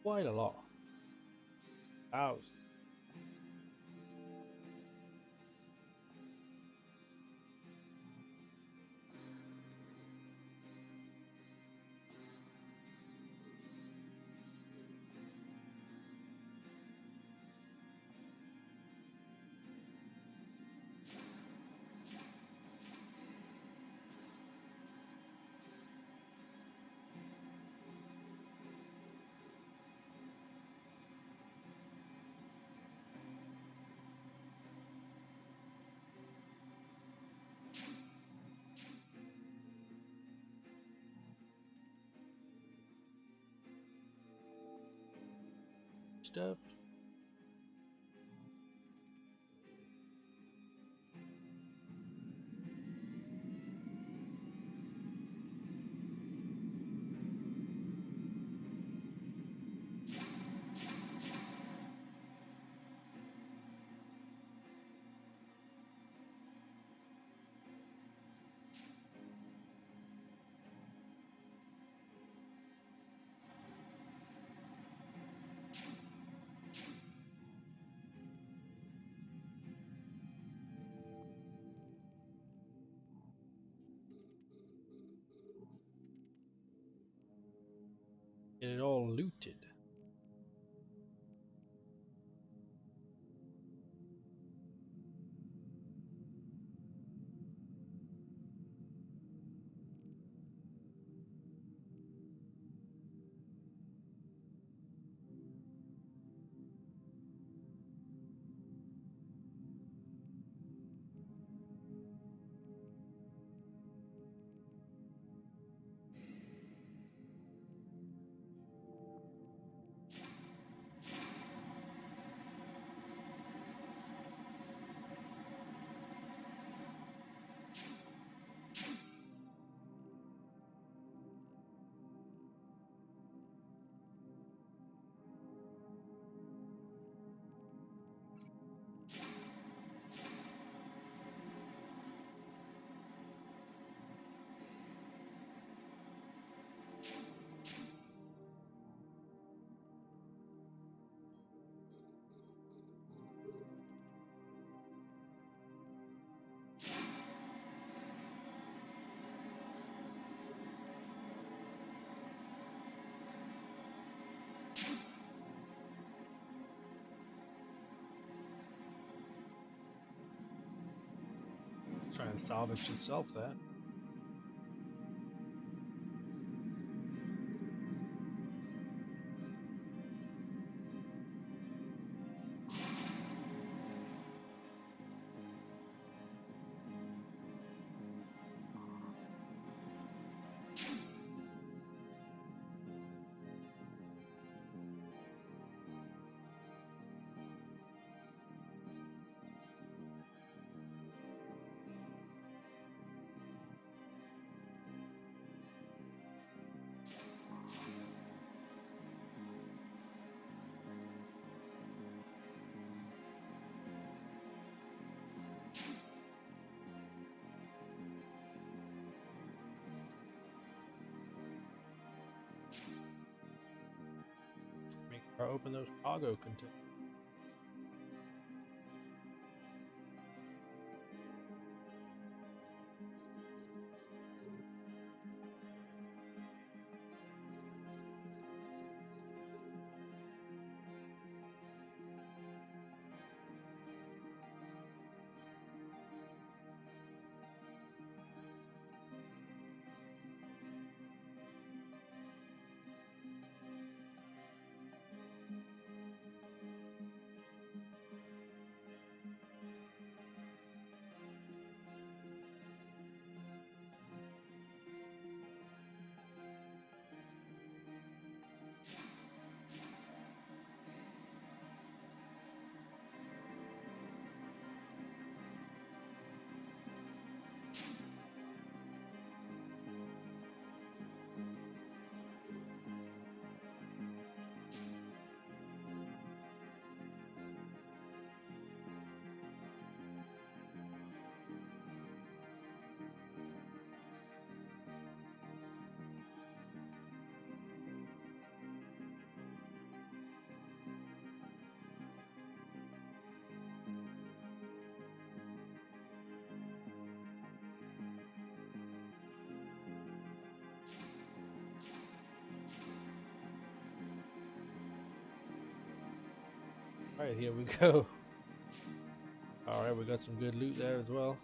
quite a lot. 1,000. Stuff. Get it all looted. Try and salvage itself there. Make sure I open those cargo containers. Alright, here we go. Alright, we got some good loot there as well.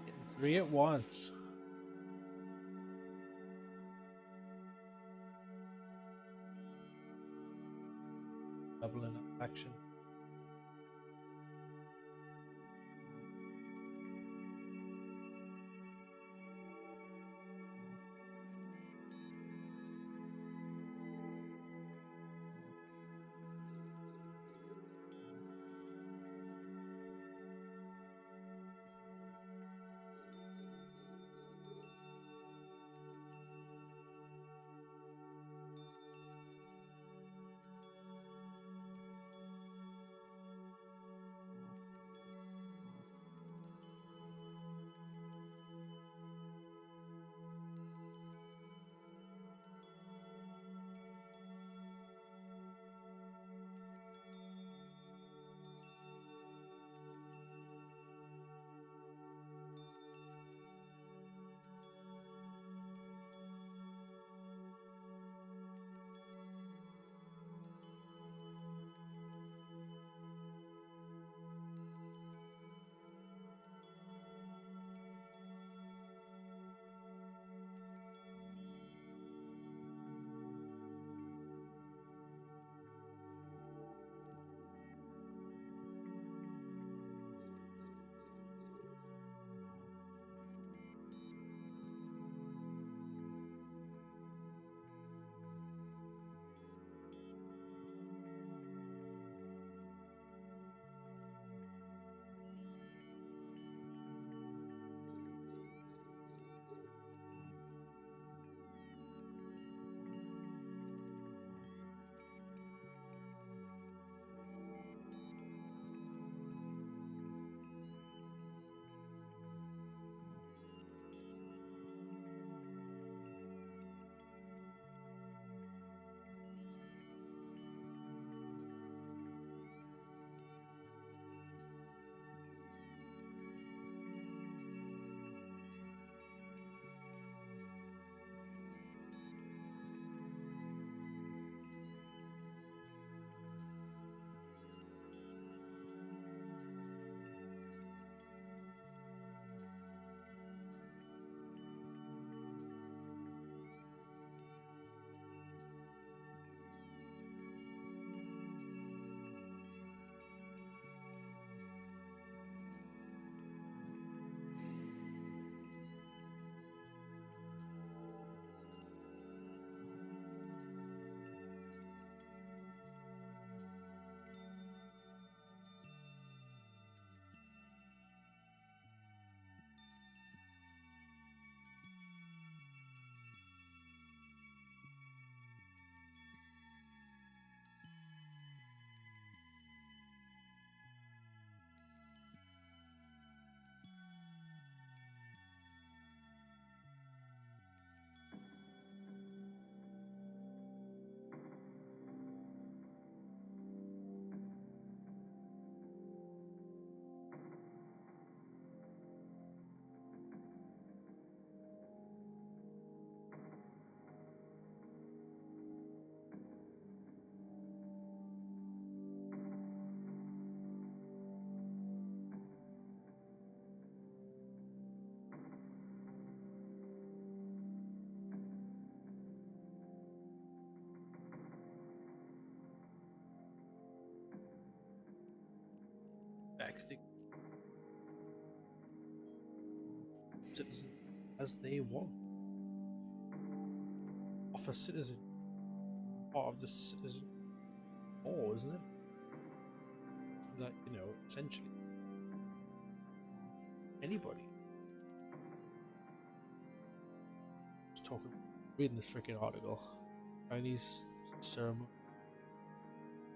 Getting 3 at once. Doubling up action. tax the citizens as they want. Offer citizen part of the citizen law, isn't it? That, you know, essentially anybody. Just talking, reading this freaking article. Chinese ceremony,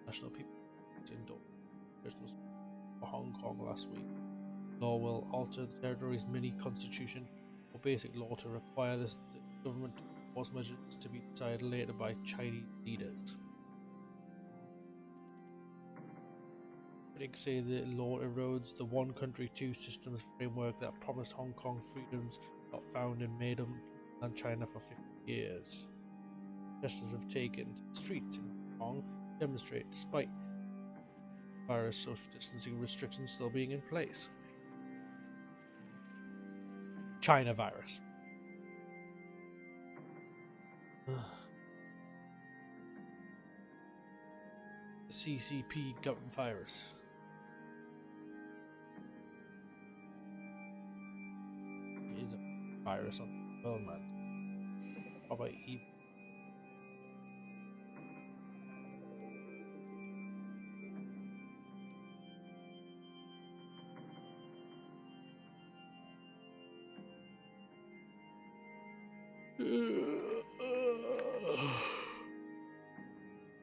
national people indoor for Hong Kong last week. Law will alter the territory's mini constitution or basic law to require the government to enforce measures to be decided later by Chinese leaders. Critics say the law erodes the one country, two systems framework that promised Hong Kong freedoms not found in mainland China for 50 years. Protesters have taken to the streets in Hong Kong to demonstrate despite virus social distancing restrictions still being in place. China virus. The CCP government virus. It is a virus on the world, man. Probably evil.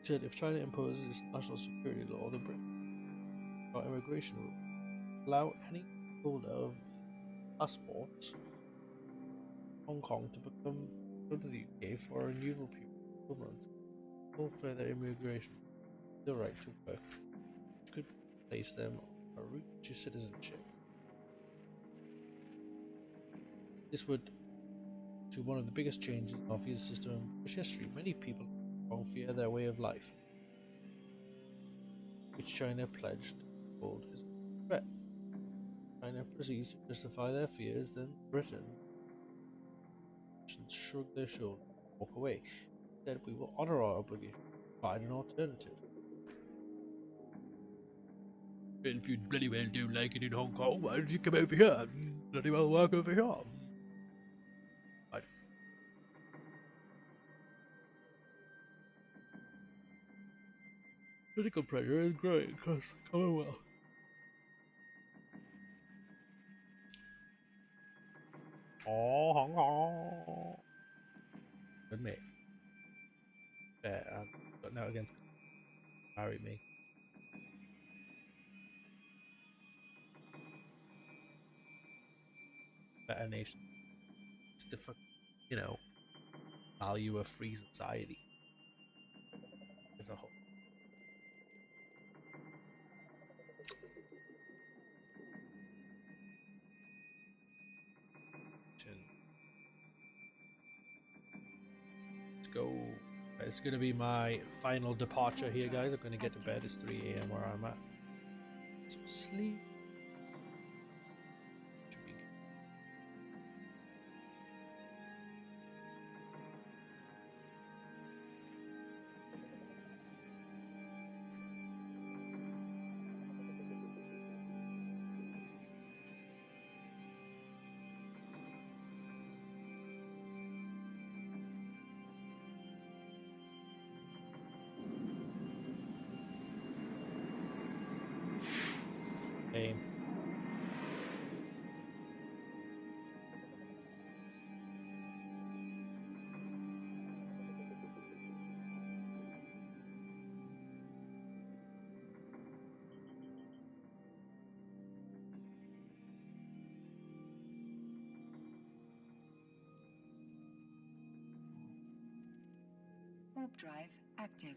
Said if China imposes national security law, the Britain or immigration rule allow any holder of passports Hong Kong to go to the UK for a renewable period of 2 months. No further immigration, the right to work, which could place them on a route to citizenship. This would to one of the biggest changes in our visa system in British history. Many people fear their way of life, which China pledged to hold as a threat. China proceeds to justify their fears, then Britain should shrug their shoulders and walk away. Instead, we will honour our obligation to provide an alternative. And if you bloody well don't like it in Hong Kong, why don't you come over here and bloody well work over here? Political pressure is growing across the Commonwealth. Oh, Hong Kong. Admit. Yeah, I've got no against marry me. Better nation. It's the you know, value of free society as a whole. Let's go. It's going to be my final departure here, guys. I'm going to get to bed. It's 3 a.m. where I'm at. Some sleep. Should be good. Hey. Warp drive active.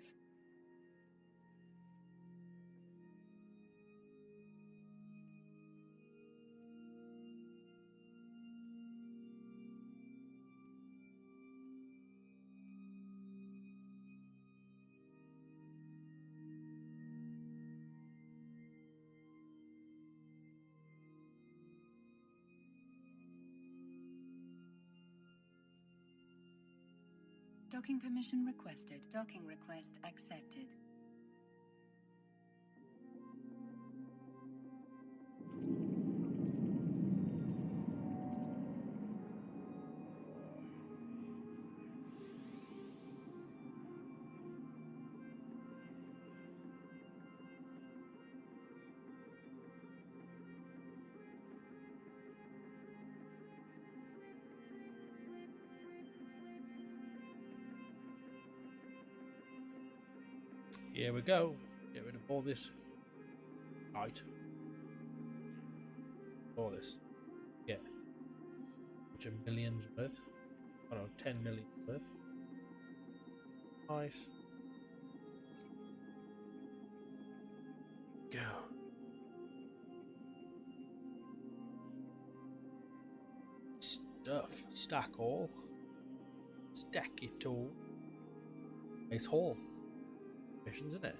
Docking permission requested. Docking request accepted. Here we go. Get rid of all this. Right. All this. Yeah. Bunch of millions worth. I don't know, 10 million worth. Nice. Go. Stuff. Stack all. Stack it all. Nice haul. Missions, isn't it?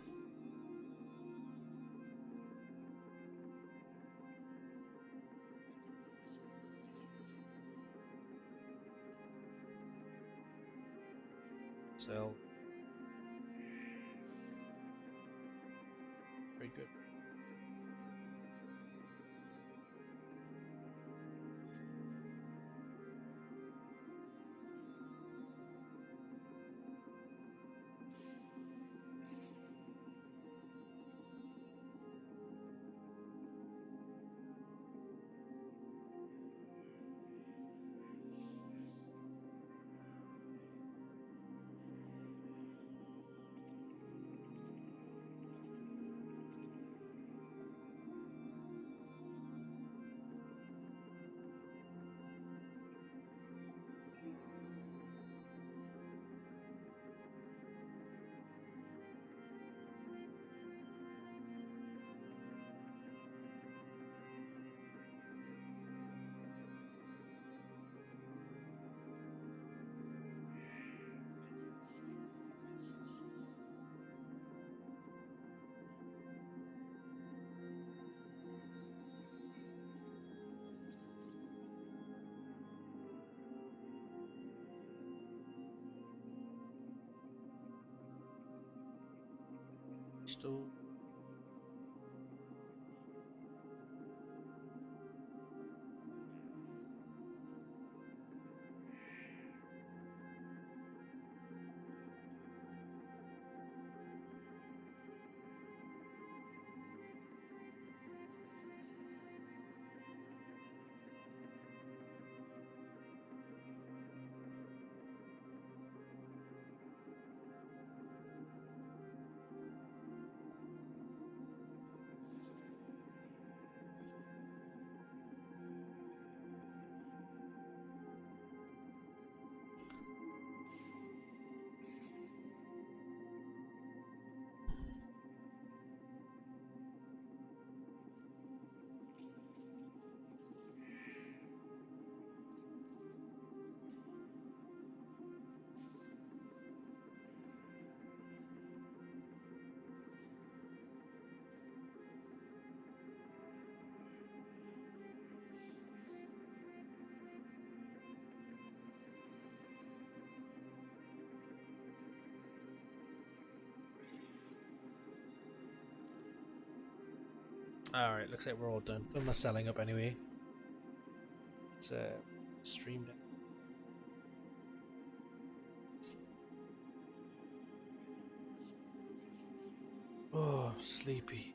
Sell. Very good. Still. Alright, looks like we're all done. Done my selling up anyway. It's streamed. Oh, sleepy.